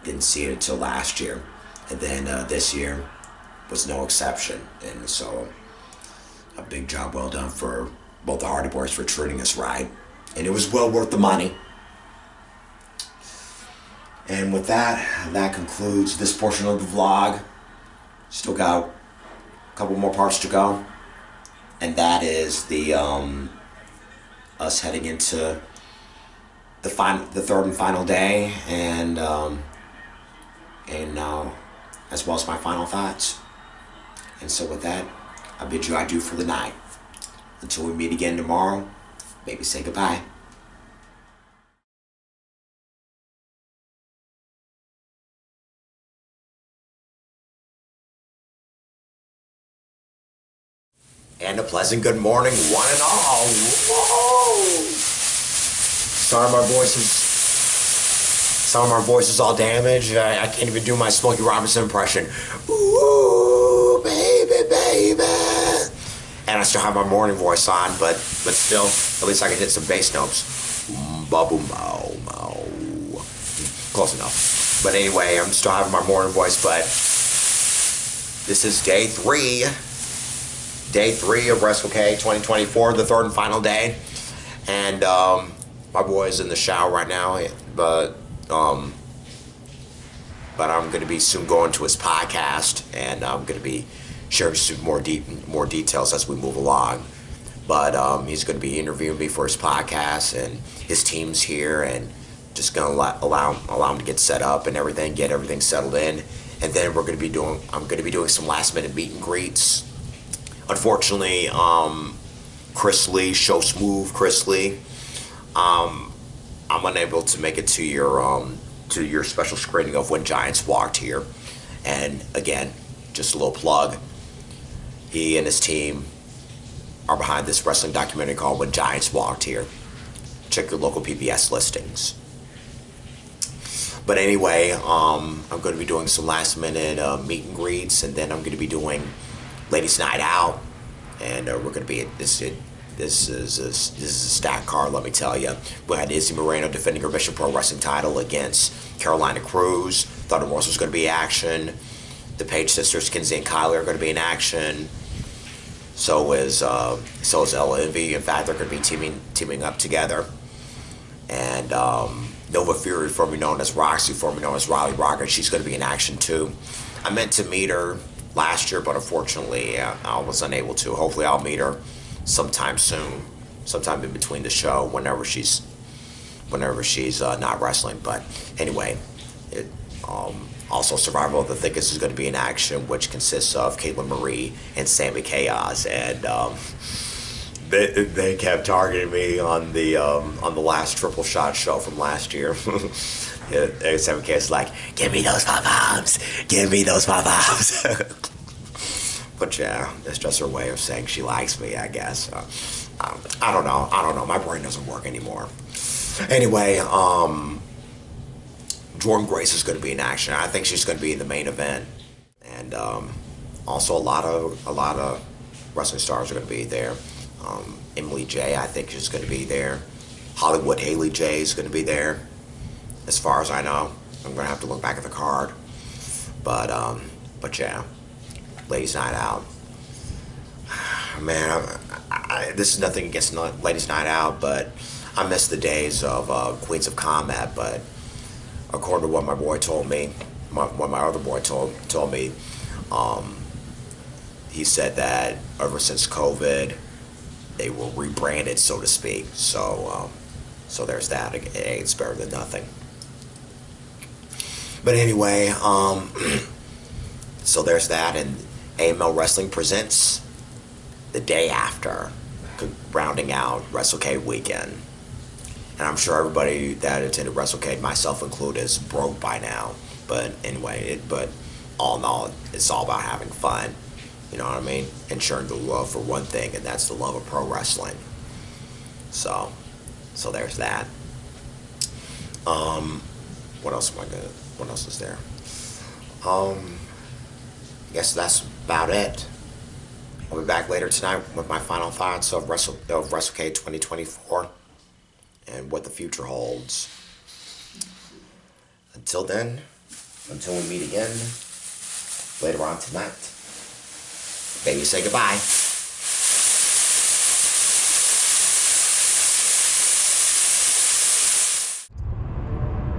Speaker 1: didn't see it until last year, and then this year was no exception, and so a big job well done for both the Hardy Boys for treating us right, and it was well worth the money. And with that concludes this portion of the vlog. Still got a couple more parts to go, and that is the us heading into the third and final day, and as well as my final thoughts. And so with that, I bid you adieu for the night. Until we meet again tomorrow, maybe say goodbye. And a pleasant good morning, one and all. Whoa! Some of my voice is all damaged. I can't even do my Smokey Robinson impression. Ooh, baby, baby. And I still have my morning voice on, but still, at least I can hit some bass notes. Ba-boom, mow, mow. Close enough. But anyway, I'm still having my morning voice, but this is day three. Day 3 of WrestleCade 2024, the third and final day. And my boy's in the shower right now, but I'm going to be soon going to his podcast, and I'm going to be sharing some more details as we move along. But he's going to be interviewing me for his podcast, and his team's here, and just going to allow him to get set up and everything, get everything settled in. And then I'm going to be doing some last minute meet and greets. Unfortunately, Chris Lee, Show Smooth Chris Lee, I'm unable to make it to your special screening of When Giants Walked Here. And again, just a little plug, he and his team are behind this wrestling documentary called When Giants Walked Here. Check your local PBS listings. But anyway, I'm going to be doing some last minute meet and greets, and then I'm going to be doing Ladies Night Out, and we're going to be at this is a stacked card, let me tell you. We had Izzy Moreno defending her Mission Pro Wrestling title against Carolina Cruz. Thunder Rosa was going to be action. The Page sisters, Kinsey and Kylie, are going to be in action. So is Ella Envy. In fact, they're going to be teaming up together. And Nova Fury, formerly known as Roxy, formerly known as Riley Rocker, she's going to be in action too. I meant to meet her last year, but unfortunately I was unable to. Hopefully I'll meet her sometime soon, sometime in between the show, whenever she's not wrestling. But anyway, also Survival of the Thickest is going to be in action, which consists of Caitlin Marie and Sammy Chaos, and they kept targeting me on the last Triple Shot show from last year. Yeah, Sammy Chaos is like, give me those poms, give me those poms. But yeah, it's just her way of saying she likes me, I guess. I don't know. My brain doesn't work anymore. Anyway, Jordan Grace is going to be in action. I think she's going to be in the main event, and also a lot of wrestling stars are going to be there. Emily J, I think she's going to be there. Hollywood Haley J is going to be there. As far as I know, I'm going to have to look back at the card. But yeah, Ladies Night Out. Man, this is nothing against Ladies Night Out, but I miss the days of Queens of Combat. But according to what my boy told me, what my other boy told me, he said that ever since COVID, they were rebranded, so to speak. So there's that. It's better than nothing. But anyway, so there's that, and AML Wrestling presents the day after, rounding out WrestleCade weekend. And I'm sure everybody that attended WrestleCade, myself included, is broke by now. But anyway, but all in all, it's all about having fun. You know what I mean? And sharing the love for one thing, and that's the love of pro wrestling. So there's that. What else is there? I guess that's about it. I'll be back later tonight with my final thoughts of WrestleCade 2024 and what the future holds. Until then, until we meet again later on tonight, baby, say goodbye.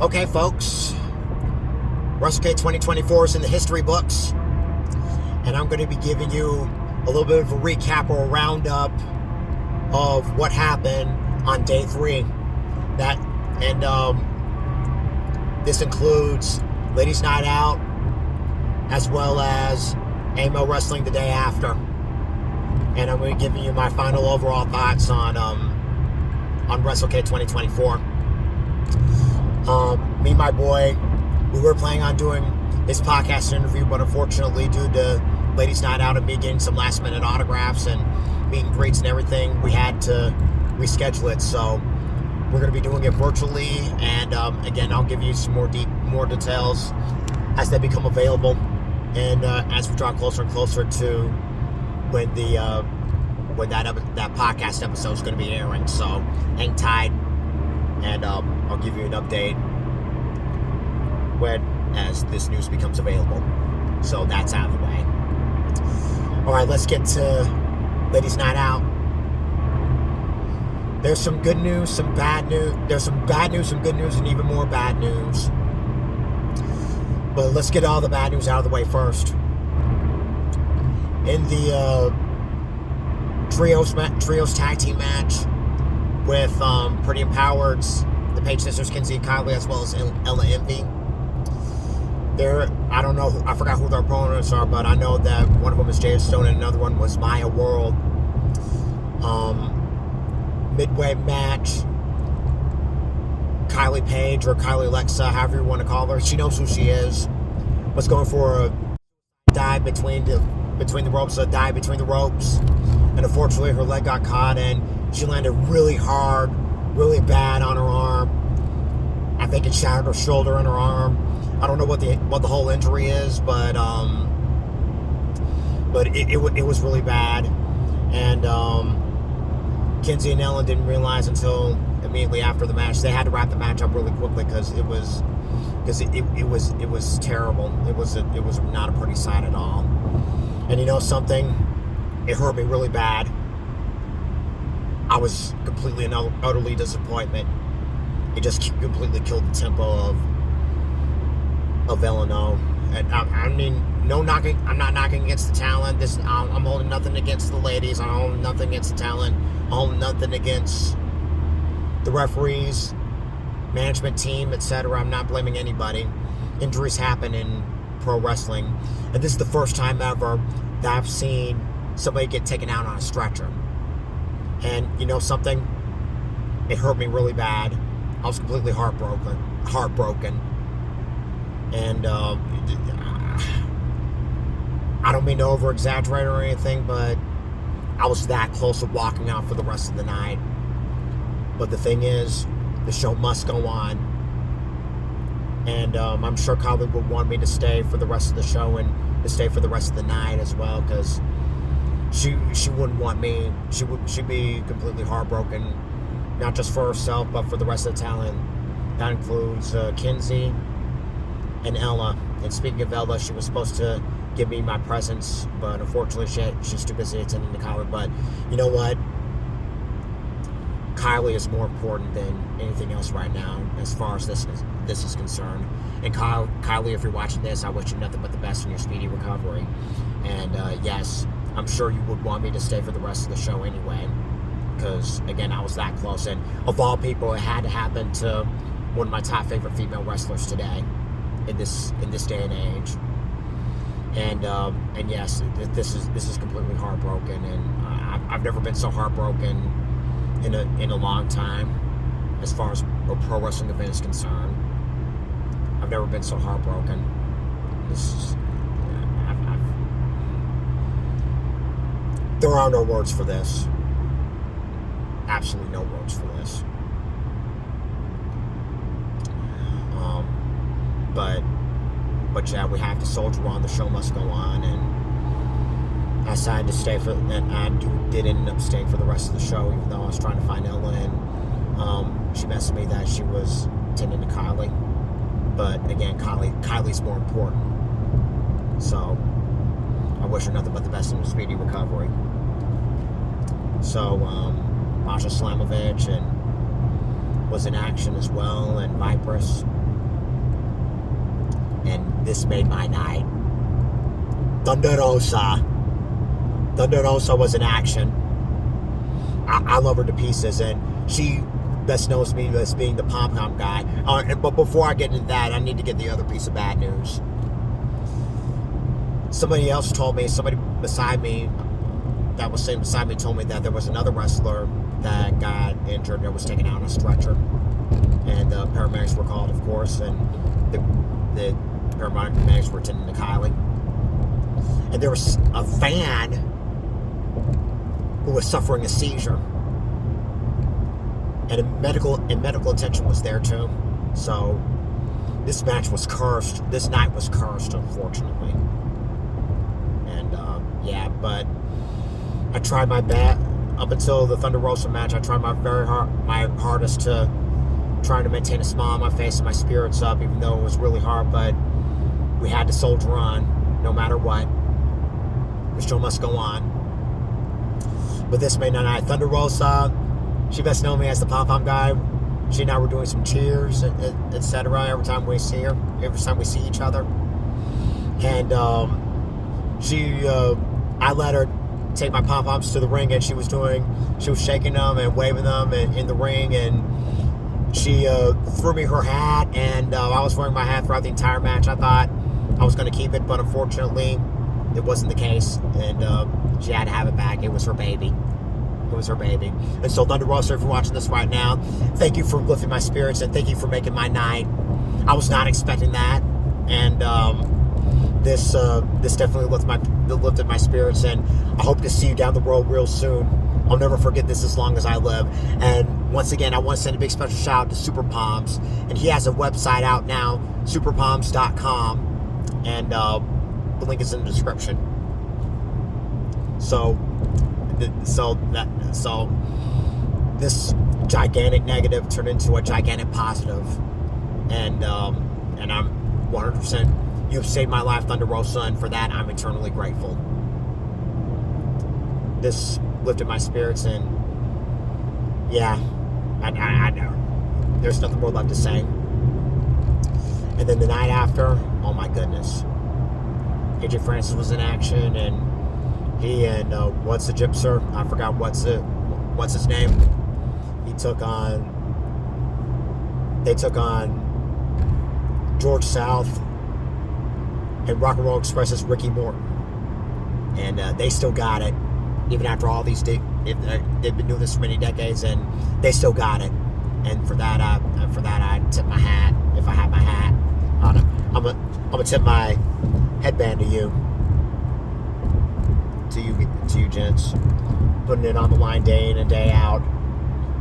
Speaker 1: Okay, folks, WrestleCade 2024 is in the history books, and I'm going to be giving you a little bit of a recap or a roundup of what happened on day 3. This includes Ladies Night Out, as well as AML Wrestling the day after. And I'm going to give you my final overall thoughts on WrestleCade 2024. Me and my boy, we were planning on doing this podcast interview, but unfortunately, due to Ladies Night Out and me getting some last minute autographs and meet and greets and everything, we had to reschedule it. So we're going to be doing it virtually, and again, I'll give you some more details as they become available, and as we draw closer and closer to when that podcast episode is going to be airing. So hang tight, and I'll give you an update as this news becomes available. So that's out of the way. All right, let's get to Ladies Night Out. There's some good news, some bad news. There's some bad news, some good news, and even more bad news. But let's get all the bad news out of the way first. In the trios tag team match with Pretty Empowered's the Page Sisters, Kinsey and Kylie, as well as Ella Envy. I don't know, I forgot who their opponents are, but I know that one of them is Jade Stone and another one was Maya World. Midway match, Kylie Page, or Kylie Alexa, however you want to call her, she knows who she is, was going for a dive between the ropes, and unfortunately her leg got caught and she landed really hard, really bad on her arm. I think it shattered her shoulder and her arm. I don't know what the whole injury is, but it was really bad, and Kinsey and Ellen didn't realize until immediately after the match. They had to wrap the match up really quickly because it was terrible. It was not a pretty sight at all. And you know something? It hurt me really bad. I was completely and utterly disappointed. It just completely killed the tempo of Illinois. And I mean, no knocking. I'm not knocking against the talent. I'm holding nothing against the ladies. I'm holding nothing against the talent. I'm holding nothing against the referees, management team, etc. I'm not blaming anybody. Injuries happen in pro wrestling, and this is the first time ever that I've seen somebody get taken out on a stretcher. And you know something? It hurt me really bad. I was completely heartbroken. And I don't mean to over-exaggerate or anything, but I was that close to walking out for the rest of the night. But the thing is, the show must go on. And I'm sure Kylie would want me to stay for the rest of the show and to stay for the rest of the night as well, because she wouldn't want me. She'd be completely heartbroken, not just for herself, but for the rest of the talent. That includes Kinsey and Ella And speaking of Ella, she was supposed to give me my presents, but unfortunately she's too busy attending to Kylie. But you know what? Kylie is more important than anything else right now as far as this is concerned. And Kylie, if you're watching this, I wish you nothing but the best in your speedy recovery. And yes, I'm sure you would want me to stay for the rest of the show anyway, because again, I was that close. And of all people, it had to happen to one of my top favorite female wrestlers today in this day and age. And yes, this is completely heartbroken, and I've never been so heartbroken in a long time as far as a pro wrestling event is concerned. I've never been so heartbroken. There are no words for this. Absolutely no words for this. But yeah, we have to soldier on. The show must go on, and I decided to stay for, and I did end up staying for the rest of the show, even though I was trying to find Ella, and she messaged me that she was attending to Kylie. But again, Kylie's more important. So I wish her nothing but the best in her speedy recovery. So Masha Slamovich and was in action as well, and Vipress. And this made my night. Thunder Rosa was in action. I love her to pieces, and she best knows me as being the pom-pom guy. But before I get into that, I need to get the other piece of bad news. Somebody beside me that was sitting beside me told me that there was another wrestler that got injured that was taken out on a stretcher. And the paramedics were called, of course, and the paramedics were attending to Kylie. And there was a fan who was suffering a seizure. And medical attention was there too. So this match was cursed. This night was cursed, unfortunately. And yeah, but I tried my best up until the Thunder Rosa match. I tried my hardest to trying to maintain a smile on my face and my spirits up, even though it was really hard. But we had to soldier on, no matter what. The show must go on. But this made night, Thunder Rosa, she best known me as the pom-pom guy. She and I were doing some cheers, etc. every time we see her, every time we see each other. And I let her take my pom-poms to the ring, and she was shaking them and waving them in the ring, and she threw me her hat, and I was wearing my hat throughout the entire match. I thought I was going to keep it, but unfortunately, it wasn't the case, and she had to have it back. It was her baby. It was her baby. And so, Thunder Rosa, if you're watching this right now, thank you for lifting my spirits, and thank you for making my night. I was not expecting that, and this definitely lifted my spirits, and I hope to see you down the road real soon. I'll never forget this as long as I live. And once again, I want to send a big special shout out to Superpoms, and he has a website out now, superpoms.com, and the link is in the description. So this gigantic negative turned into a gigantic positive, and I'm 100%. You've saved my life, Thunder Rosa, and for that I'm eternally grateful. This lifted my spirits, and yeah, I know there's nothing more left to say. And then the night after, oh my goodness, AJ Francis was in action, and he and what's the gypser? I forgot what's his name. They took on George South and Rock and Roll Express's Ricky Morton, and they still got it, even after all these they've been doing this for many decades, and they still got it. And for that I tip my hat. If I had my hat, I'm gonna tip my headband to you gents, putting it on the line day in and day out.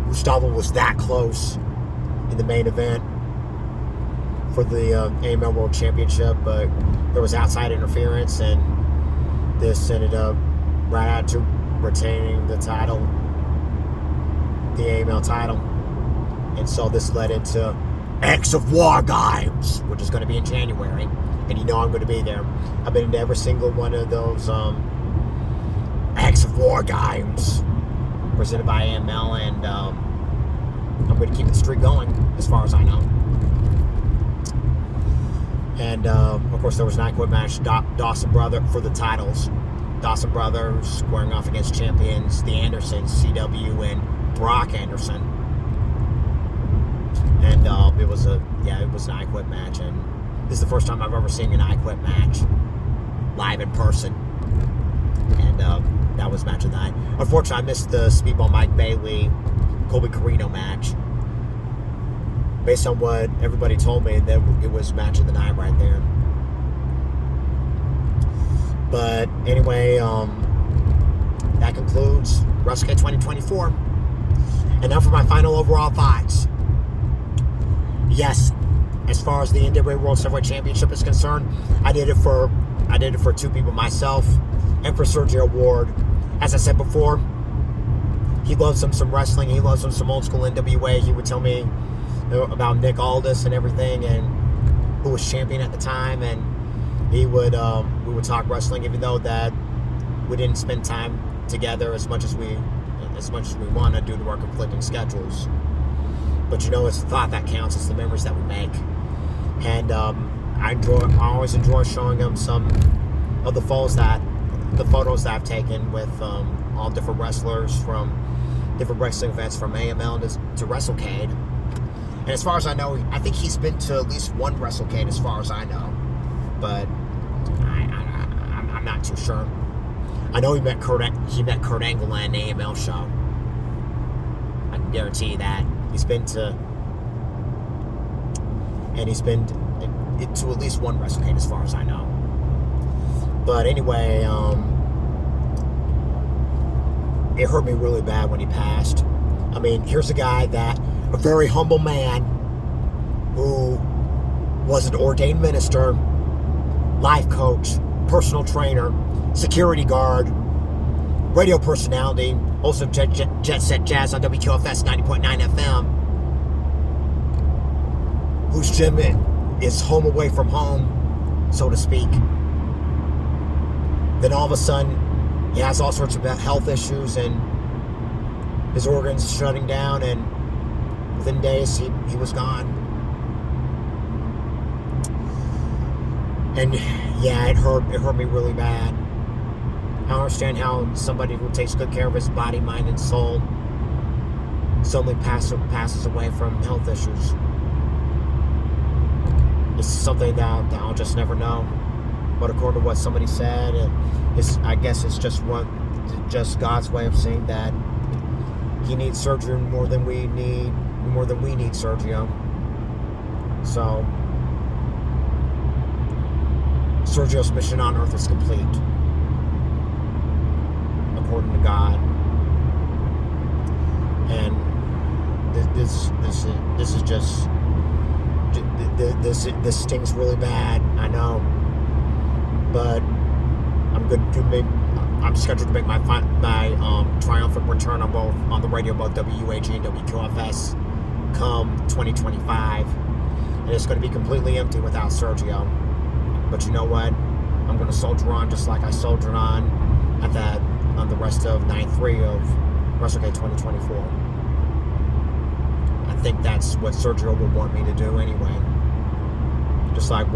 Speaker 1: Gustavo was that close in the main event for the AML World Championship, but there was outside interference, and this ended up right out to retaining the title, the AML title. And so this led into X of War Games, which is going to be in January. and you know I'm going to be there. I've been to every single one of those Acts of War games presented by AML, and I'm going to keep the streak going as far as I know. And of course, there was an I Quit match, Dawson Brother for the titles. Dawson Brothers squaring off against champions, the Andersons, CW and Brock Anderson. And it was an I Quit match, and this is the first time I've ever seen an I Quit match live in person. And that was match of the night. Unfortunately, I missed the Speedball Mike Bailey, Colby Carino match. Based on what everybody told me, that it was match of the night right there. But anyway, that concludes WrestleCade 2024. And now for my final overall thoughts. Yes, as far as the NWA World Heavyweight Championship is concerned, I did it for two people, myself and for Sergio Ward. As I said before, he loves some wrestling. He loves some old school NWA. He would tell me about Nick Aldis and everything, and who was champion at the time, and we would talk wrestling, even though that we didn't spend time together as much as we want to due to our conflicting schedules. But it's the thought that counts. It's the memories that we make. And I always enjoy showing them some of the photos that I've taken with all different wrestlers from different wrestling events, from AML to WrestleCade. And as far as I know, I think he's been to at least one WrestleCade, as far as I know. But I'm not too sure. I know he met Kurt Angle at an AML show. I can guarantee you that. He's been to at least one WrestleCade, as far as I know. But anyway, it hurt me really bad when he passed. I mean, here's a guy a very humble man who was an ordained minister, life coach, personal trainer, security guard, radio personality, also Jet Set Jazz on WQFS 90.9 FM, whose gym is home away from home, so to speak. Then all of a sudden, he has all sorts of health issues and his organs shutting down, and within days he was gone. And yeah, it hurt me really bad. I don't understand how somebody who takes good care of his body, mind, and soul suddenly passes away from health issues. It's something that I'll just never know. But according to what somebody said, I guess it's just God's way of saying that he needs surgery more than we need Sergio. So Sergio's mission on Earth is complete, according to God. And this stings really bad, I know. But I'm scheduled to make my triumphant return on the radio, both WAG and WQFS, come 2025, and it's going to be completely empty without Sergio. But you know what? I'm going to soldier on just like I soldiered on on the rest of Night 3 of WrestleCade 2024. I think that's what Sergio would want me to do anyway. Just like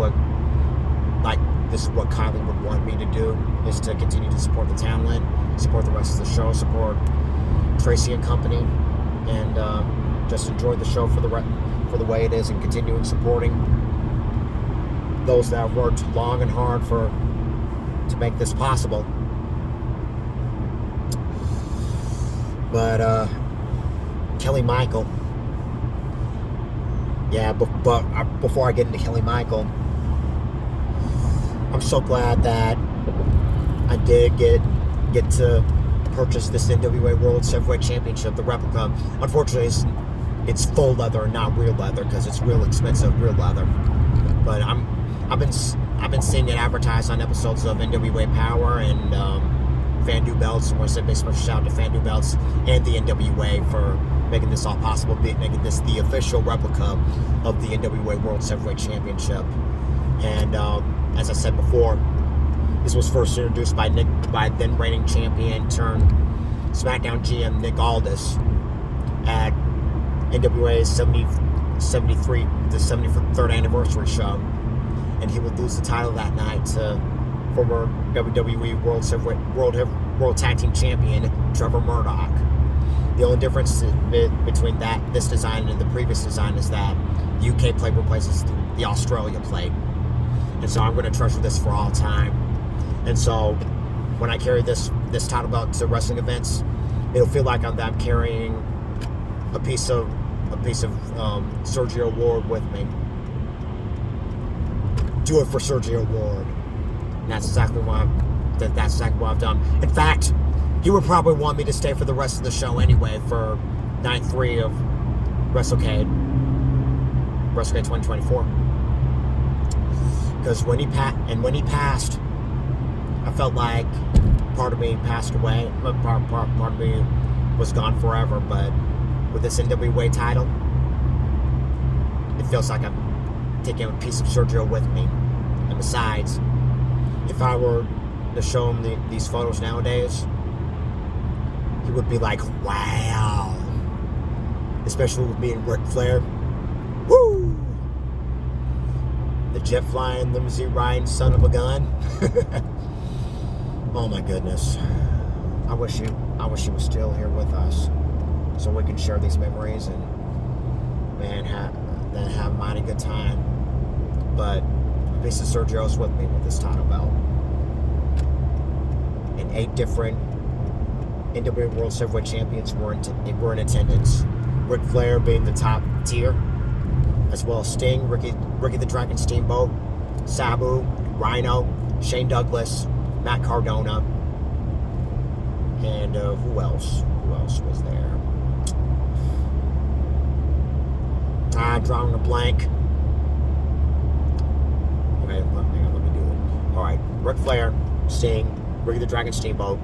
Speaker 1: this is what Kylie would want me to do, is to continue to support the talent, support the rest of the show, support Tracy and company, and just enjoy the show for the way it is, and continuing supporting those that have worked long and hard to make this possible. But Kelly Michael, yeah. But before I get into Kelly Michael, I'm so glad that I did get to purchase this NWA World Heavyweight Championship, the replica. Unfortunately, it's full leather and not real leather, because it's real expensive real leather. But I've been seeing it advertised on episodes of NWA Power and Fandu Belts. I want to say big special shout out to Fandu Belts and the NWA for making this all possible, making this the official replica of the NWA World Heavyweight Championship. And as I said before, this was first introduced by then reigning champion turned SmackDown GM Nick Aldis at NWA's the 73rd anniversary show, and he would lose the title that night to former WWE World Tag Team Champion Trevor Murdoch. The only difference between this design and the previous design is that the UK plate replaces the Australia plate. And so I'm going to treasure this for all time. And so when I carry this title belt to wrestling events, it'll feel like I'm carrying a piece of Sergio Ward with me. Do it for Sergio Ward. And that's exactly what I've done. In fact, he would probably want me to stay for the rest of the show anyway for night 3 of WrestleCade 2024. Because when he passed, I felt like part of me passed away. Part of me was gone forever. But with this NWA title, it feels like I'm taking a piece of Sergio with me. And besides, if I were to show him these photos nowadays, he would be like, wow. Especially with me and Ric Flair. Woo! The jet flying, limousine riding son of a gun. Oh my goodness. I wish he was still here with us so we can share these memories and have a mighty good time. But a piece of Sergio's with me with this title belt. And 8 different NWA World Heavyweight Champions were in attendance. Ric Flair being the top tier, as well as Sting, Ricky the Dragon Steamboat, Sabu, Rhino, Shane Douglas, Matt Cardona, and who else? Who else was there? I'm drawing a blank. Okay, hang on, let me do it. All right, Ric Flair, Sting, Ricky the Dragon Steamboat,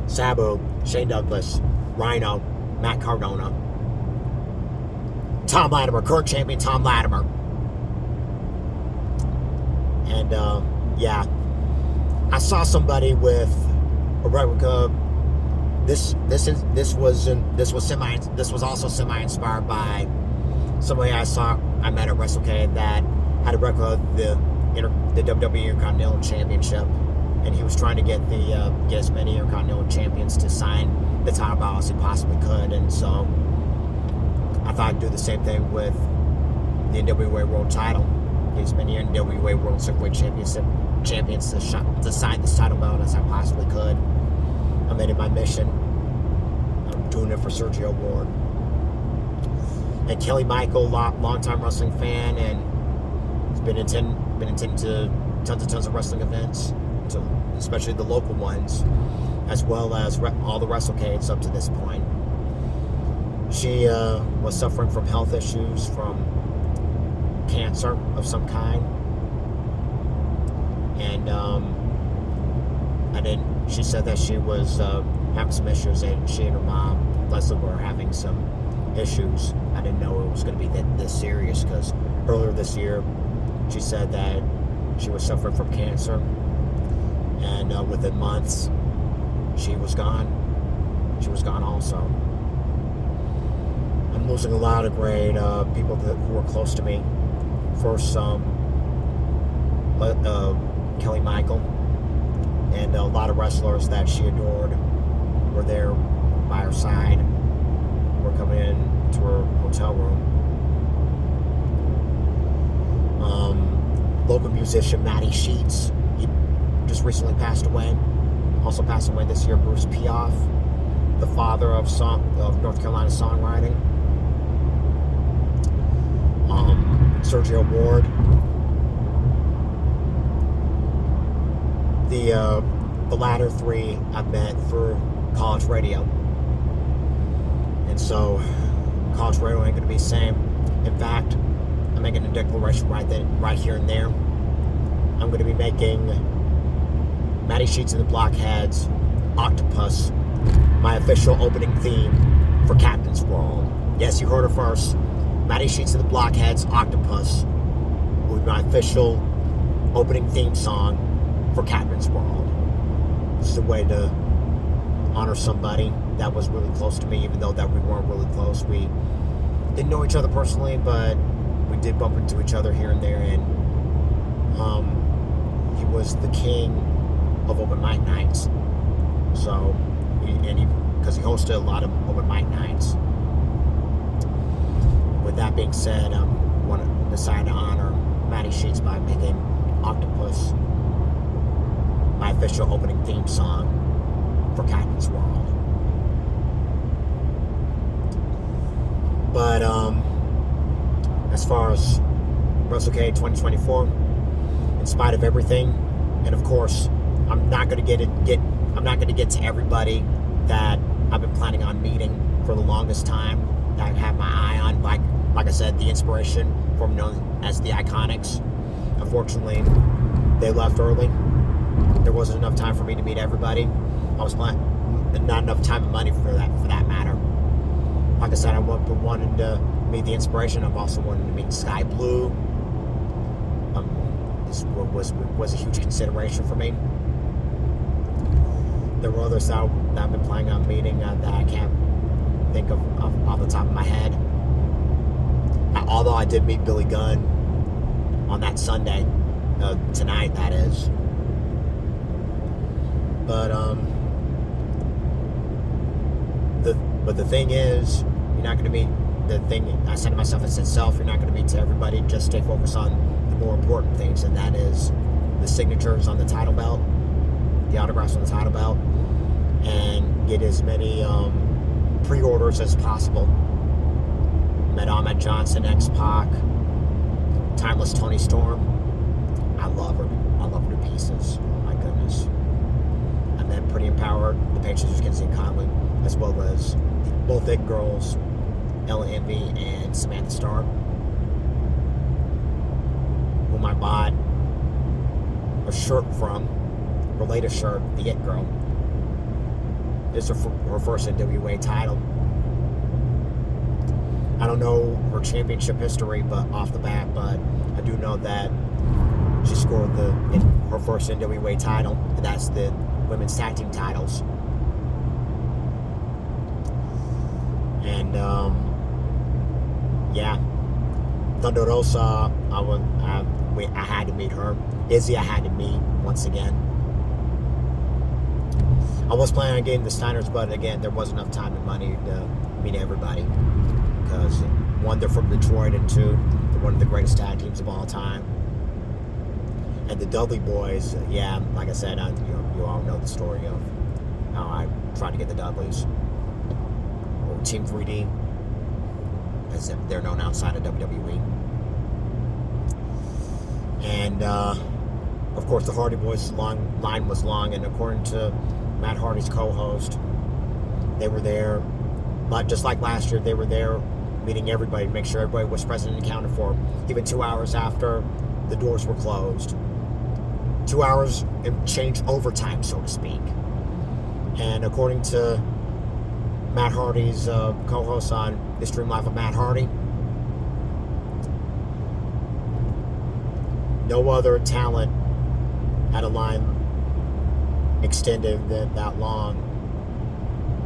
Speaker 1: Sabu, Shane Douglas, Rhino, Matt Cardona, Tom Latimer, current champion Tom Latimer. And yeah, I saw somebody with a replica. This was also semi-inspired by somebody I met at WrestleCade that had a replica of the WWE Intercontinental Championship, and he was trying to get as many Intercontinental champions to sign the title belt as he possibly could. And so I thought I'd do the same thing with the NWA World title. Get as many NWA World Heavyweight champions to sign this title belt as I possibly could. I made it my mission. I'm doing it for Sergio Ward. And Kelly Michael, longtime wrestling fan, and has been attending to tons of wrestling events, especially the local ones, as well as all the WrestleCades up to this point. She was suffering from health issues, from cancer of some kind, and she said that she was having some issues, and she and her mom, Leslie, were having some issues. I didn't know it was going to be this serious, because earlier this year she said that she was suffering from cancer, and within months she was gone. She was gone also. I'm losing a lot of great people who were close to me. First, Kelly Michael, and a lot of wrestlers that she adored were there by her side. Were coming in to her hotel room. Local musician Matty Sheets, he just recently passed away. Also passed away this year, Bruce Piaf, the father of North Carolina songwriting. Sergio Ward. The latter 3 I've met through college radio. And so college radio ain't going to be the same. In fact, I'm making a declaration right here and there. I'm going to be making Matty Sheets and the Blockheads Octopus my official opening theme for Captain's World. Yes, you heard it first. Matty Sheets and the Blockheads Octopus will be my official opening theme song for Cadman's World. This is a way to honor somebody that was really close to me, even though that we weren't really close. We didn't know each other personally, but we did bump into each other here and there, and he was the king of open mic nights. So, because he hosted a lot of open mic nights. With that being said, I want to decide to honor Matty Sheets by making Octopus my official opening theme song for Cadman's World. But as far as WrestleCade 2024, in spite of everything, and of course, I'm not gonna get to everybody that I've been planning on meeting for the longest time, that I have my eye on. Like I said, the inspiration, formerly known as the Iconics. Unfortunately, they left early. There wasn't enough time for me to meet everybody. I was not enough time and money for that matter. Like I said, I wanted to meet the inspiration. I've also wanted to meet Sky Blue. This was a huge consideration for me. There were others that I've been planning on meeting that I can't think of off the top of my head. Although I did meet Billy Gunn on that Sunday, tonight that is. But the thing is, you're not going to meet the thing I said to myself itself. You're not going to meet to everybody. Just stay focused on the more important things, and that is the signatures on the title belt, the autographs on the title belt, and get as many pre-orders as possible. Met Ahmed Johnson, X-Pac, Timeless Tony Storm. I love her. I love her to pieces. Oh my goodness. I met Pretty Empowered, the Patriots, Kinsey and Conley, as well as both It Girls, Ella Envy and Samantha Starr, whom I bought a shirt from, her latest shirt, the It Girl. It's her first NWA title. I don't know her championship history, but off the bat, but I do know that she scored her first NWA title, and that's the women's tag team titles. And yeah, Thunder Rosa, I had to meet her. Izzy, I had to meet once again. I was planning on getting the Steiners, but again, there wasn't enough time and money to meet everybody. Because one, they're from Detroit, and two, they're one of the greatest tag teams of all time. And the Dudley Boys, yeah, like I said, you all know the story of how I tried to get the Dudleys, or Team 3D, as they're known outside of WWE. And of course, the Hardy Boys' line was long, and according to Matt Hardy's co-host, they were there, but just like last year, they were there meeting everybody to make sure everybody was present and accounted for, even 2 hours after the doors were closed. 2 hours and change overtime, so to speak. And according to Matt Hardy's co-host on Extreme Life of Matt Hardy, no other talent had a line extended that long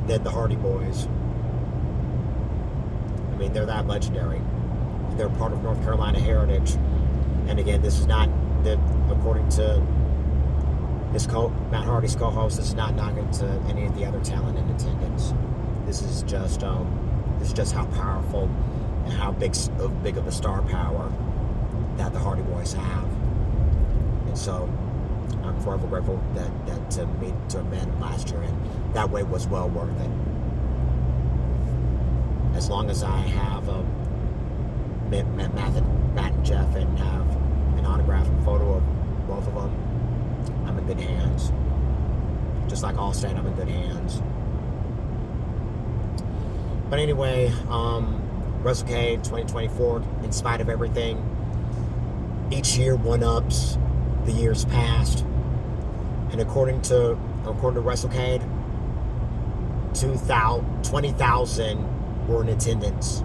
Speaker 1: than the Hardy Boys. I mean, they're that legendary. They're part of North Carolina heritage. And again, this is not, according to Matt Hardy's co-host, this is not knocking to any of the other talent in attendance. This is just how powerful and how big of a star power that the Hardy Boys have. And so I'm forever grateful that to have met him last year, and that way was well worth it. As long as I have met Matt and Jeff and have an autograph and photo of both of them, I'm in good hands. Just like Allstate, I'm in good hands. But anyway, WrestleCade 2024, in spite of everything, each year one-ups the years past. And according to WrestleCade, 20,000 were in attendance.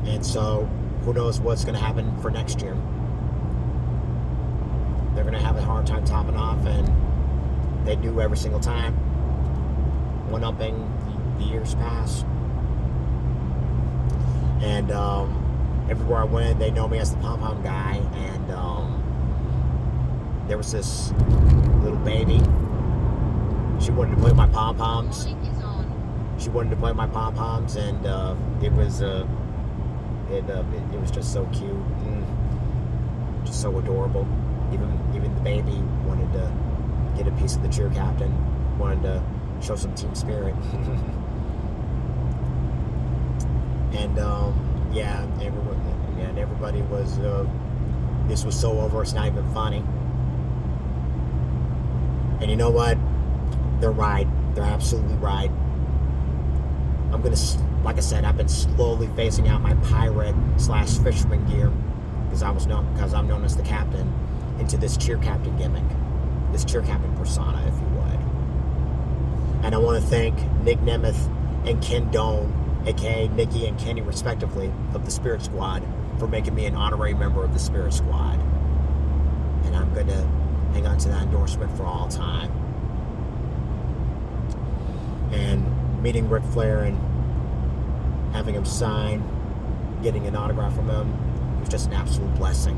Speaker 1: And so who knows what's going to happen for next year. They're going to have a hard time topping off, and they do every single time. One-upping the years past. And everywhere I went, they know me as the pom-pom guy. And there was this little baby. She wanted to play with my pom-poms. She wanted to play with my pom-poms, and it was just so cute, just so adorable. Even the baby wanted to get a piece of the cheer captain, wanted to show some team spirit. And everybody was, this was so over, it's not even funny. And you know what? They're right. They're absolutely right. I'm gonna, like I said, I've been slowly phasing out my pirate/fisherman gear because I'm known as the captain, into this cheer captain gimmick, this cheer captain persona, if you would. And I want to thank Nick Nemeth and Ken Doan, aka Nikki and Kenny, respectively, of the Spirit Squad, for making me an honorary member of the Spirit Squad. And I'm gonna hang on to that endorsement for all time. And meeting Ric Flair and having him sign, getting an autograph from him, it was just an absolute blessing.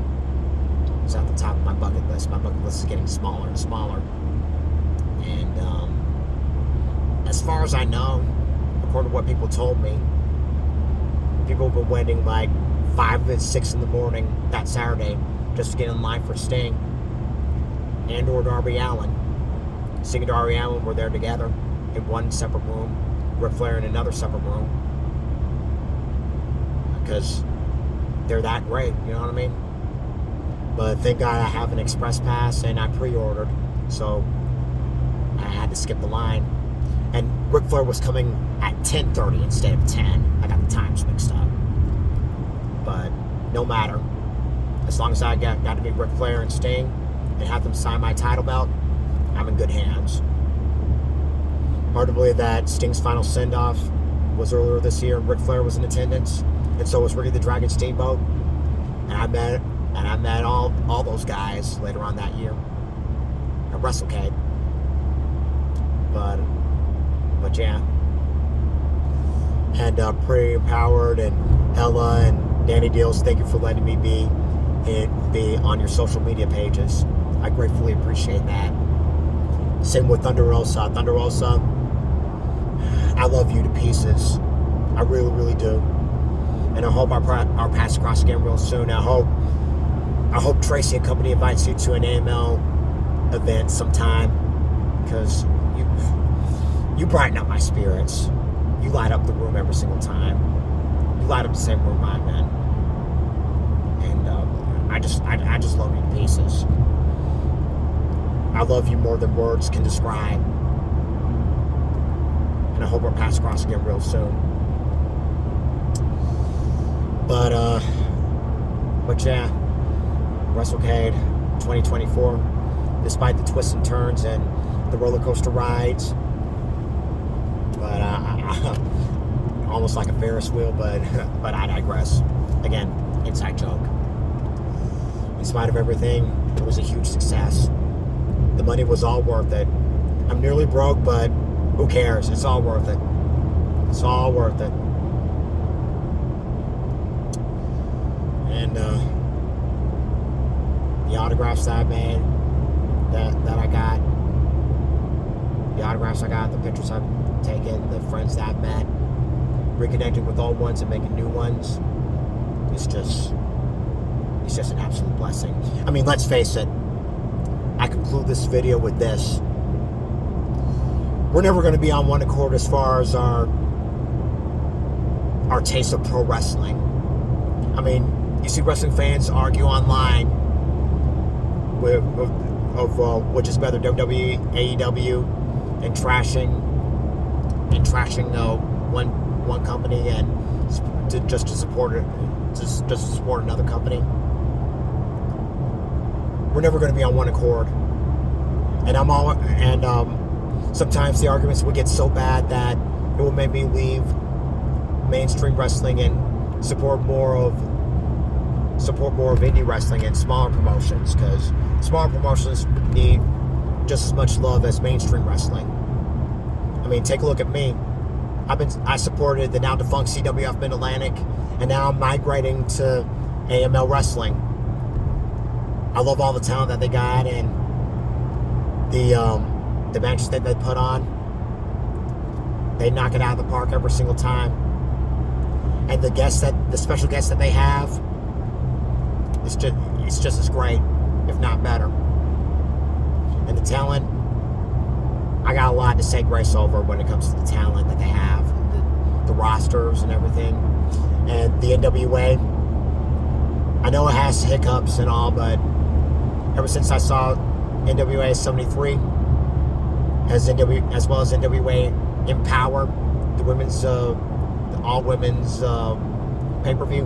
Speaker 1: It was at the top of my bucket list. My bucket list is getting smaller and smaller. And as far as I know, according to what people told me, people have been waiting like 5 and 6 in the morning that Saturday just to get in line for Sting and or Darby Allin. Sting and Darby Allin were there together in one separate room, Ric Flair in another separate room, because they're that great, you know what I mean? But thank God I have an express pass and I pre-ordered, so I had to skip the line. And Ric Flair was coming at 10:30 instead of 10. I got the times mixed up. But no matter. As long as I got to meet Ric Flair and Sting and have them sign my title belt, I'm in good hands. Hard to believe that Sting's final send-off was earlier this year, and Ric Flair was in attendance, and so was Ricky the Dragon Steamboat. And I met all those guys later on that year at WrestleCade. But yeah. And Pretty Empowered and Ella and Danny Deals, thank you for letting me be on your social media pages. I gratefully appreciate that. Same with Thunder Rosa. Thunder Rosa, I love you to pieces. I really, really do. And I hope our paths cross again real soon. I hope Tracy and company invites you to an AML event sometime, because you brighten up my spirits. You light up the room every single time. You light up the same room I'm in. And I just love you to pieces. I love you more than words can describe. And I hope our paths cross again real soon. But yeah, WrestleCade 2024, despite the twists and turns and the roller coaster rides, but almost like a Ferris wheel, but I digress. Again, inside joke. In spite of everything, it was a huge success. The money was all worth it. I'm nearly broke, but who cares? It's all worth it. It's all worth it. And the autographs that I made, that I got, the autographs I got, the pictures I've taken, the friends that I've met, reconnecting with old ones and making new ones, it's just an absolute blessing. I mean, let's face it, I conclude this video with this. We're never going to be on one accord as far as our taste of pro wrestling. I mean, you see wrestling fans argue online of which is better, WWE, AEW, and trashing one company and just to support another company. We're never going to be on one accord, and sometimes the arguments will get so bad that it will make me leave mainstream wrestling and support more of support more of indie wrestling and smaller promotions, because smaller promotions need just as much love as mainstream wrestling. I mean, take a look at me. I supported the now defunct CWF Mid-Atlantic, and now I'm migrating to AML Wrestling. I love all the talent that they got, and the matches that they put on. They knock it out of the park every single time. And the special guests that they have, it's just as great, if not better. And the talent, I got a lot to say grace over when it comes to the talent that they have, the rosters and everything. And the NWA, I know it has hiccups and all, but ever since I saw NWA 73, as well as NWA Empower, the women's, all women's pay-per-view,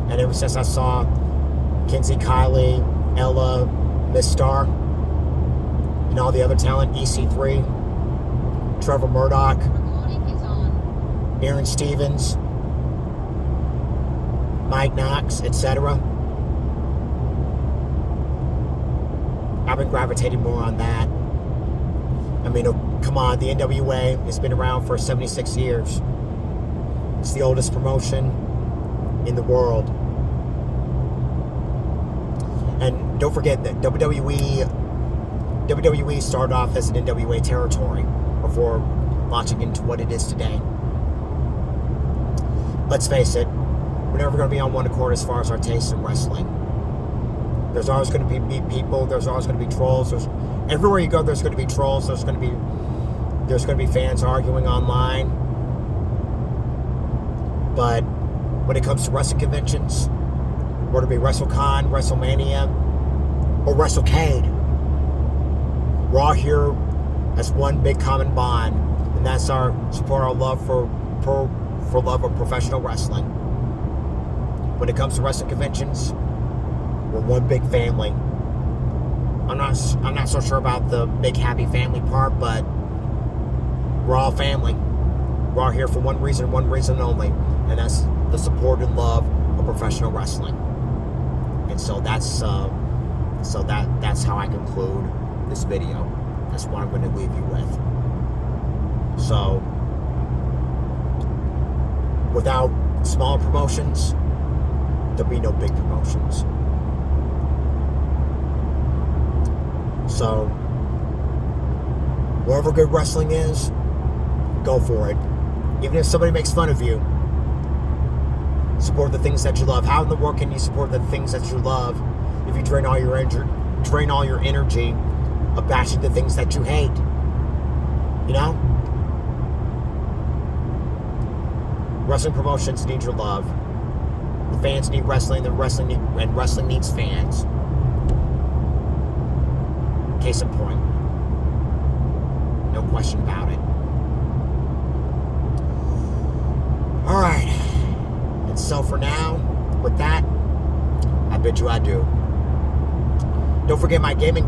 Speaker 1: and ever since I saw Kinsey, Kylie, Ella, Miss Star, and all the other talent, EC3, Trevor Murdoch, Aaron Stevens, Mike Knox, etc. I've been gravitating more on that. I mean, come on, the NWA has been around for 76 years. It's the oldest promotion in the world. And don't forget that WWE started off as an NWA territory before launching into what it is today. Let's face it, we're never going to be on one accord as far as our taste in wrestling. There's always going to be mean people. There's always going to be trolls. Everywhere you go, there's going to be trolls. There's going to be fans arguing online. But when it comes to wrestling conventions, whether it be WrestleCon, WrestleMania, or WrestleCade, we're all here as one big common bond, and that's our love for love of professional wrestling. When it comes to wrestling conventions, we're one big family. I'm not so sure about the big happy family part, but we're all family. We're all here for one reason only, and that's the support and love of professional wrestling. And so that's how I conclude this video. That's what I'm going to leave you with. So, without smaller promotions, there'll be no big promotions. So, wherever good wrestling is, go for it. Even if somebody makes fun of you, support the things that you love. How in the world can you support the things that you love if you drain all your energy of bashing the things that you hate? You know? Wrestling promotions need your love. The fans need wrestling, and wrestling needs fans. Case in point. No question about it. Alright. And so for now, with that, I bid you adieu. Don't forget my gaming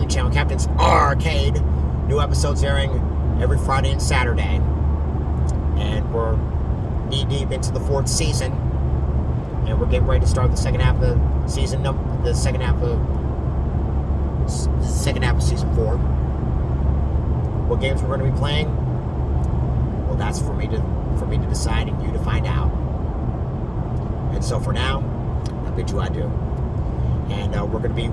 Speaker 1: channel, Captain's Arcade. New episodes airing every Friday and Saturday. And we're knee-deep into the 4th season. And we're getting ready to start the second half of season 4. What games we're going to be playing? Well, that's for me to decide and you to find out. And so for now, I bid you adieu. And we're going to be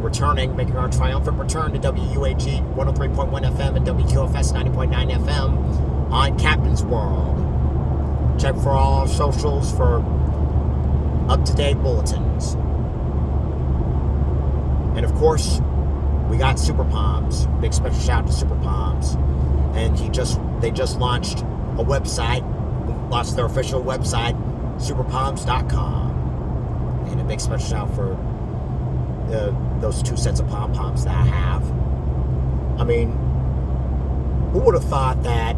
Speaker 1: making our triumphant return to WUAG 103.1 FM and WQFS 90.9 FM on Captain's World. Check for all our socials for up-to-date bulletins. And of course, we got Superpoms. Big special shout out to Superpoms. And they just launched a website, launched their official website, superpoms.com. And a big special shout out for those 2 sets of pom-poms that I have. I mean, who would have thought that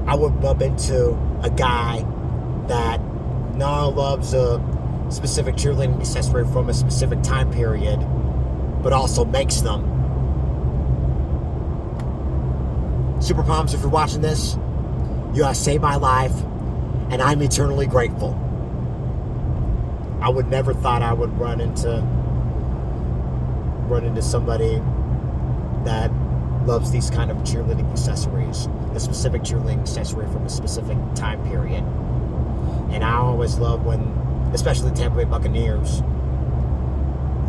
Speaker 1: I would bump into a guy that not only loves a specific cheerleading accessory from a specific time period, but also makes them. Superpoms, if you're watching this, you have saved my life, and I'm eternally grateful. I would never thought I would run into somebody that loves these kind of cheerleading accessories, a specific cheerleading accessory from a specific time period. And I always love when, especially the Tampa Bay Buccaneers,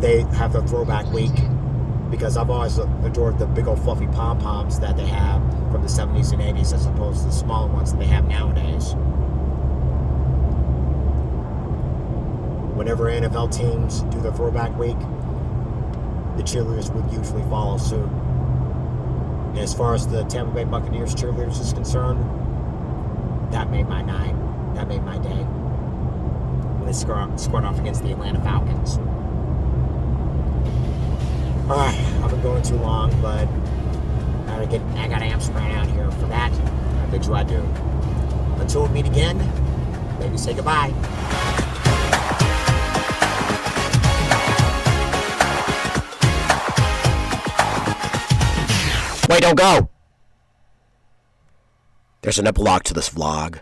Speaker 1: they have their throwback week, because I've always adored the big old fluffy pom-poms that they have from the 70s and 80s as opposed to the smaller ones that they have nowadays. Whenever NFL teams do their throwback week, the cheerleaders would usually follow suit. And as far as the Tampa Bay Buccaneers cheerleaders is concerned, that made my night. That made my day. When they squared off against the Atlanta Falcons. Alright, I've been going too long, but I got amps ran out here. For that, I bid you adieu. Until we meet again, maybe say goodbye. Wait, don't go! There's an epilogue to this vlog,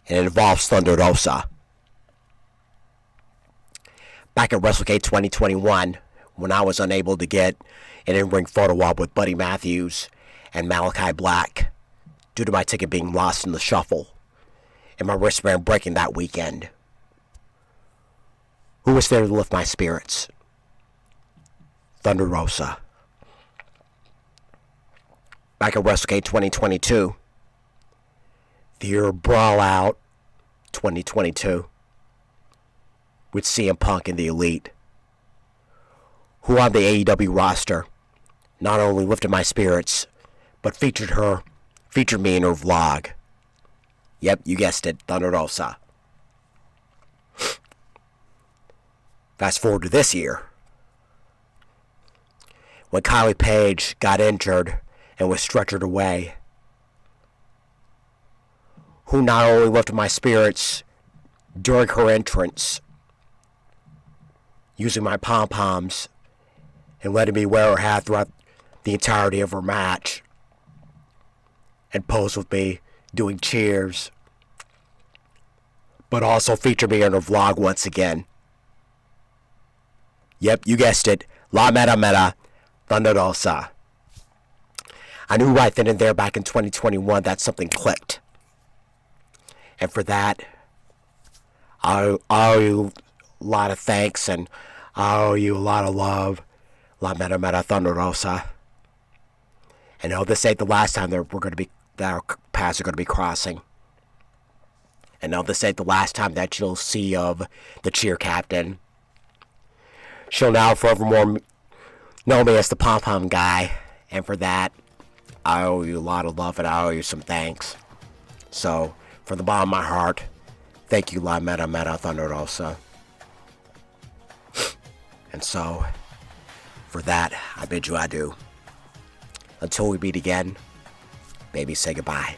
Speaker 1: and it involves Thunder Rosa. Back at WrestleCade 2021, when I was unable to get an in-ring photo op with Buddy Matthews and Malachi Black due to my ticket being lost in the shuffle and my wristband breaking that weekend, who was there to lift my spirits? Thunder Rosa. Back at WrestleCade 2022, the year Brawl Out 2022, with CM Punk and the Elite, who on the AEW roster not only lifted my spirits, but featured me in her vlog. Yep, you guessed it, Thunder Rosa. Fast forward to this year, when Kylie Page got injured and was stretchered away, who not only lifted my spirits during her entrance, using my pom-poms and letting me wear her hat throughout the entirety of her match, and pose with me doing cheers, but also featured me in her vlog once again. Yep, you guessed it, La Meta Meta, Thunder Rosa. I knew right then and there back in 2021 that something clicked. And for that, I owe you a lot of thanks, and I owe you a lot of love, La Meta Meta Thunder Rosa. And no, this ain't the last time that our paths are going to be crossing. And no, this ain't the last time that you'll see of the cheer captain. She'll now forevermore know me as the pom-pom guy, and for that, I owe you a lot of love and I owe you some thanks. So, from the bottom of my heart, thank you, La Meta Meta Thunder Rosa. And so, for that, I bid you adieu. Until we meet again, baby, say goodbye.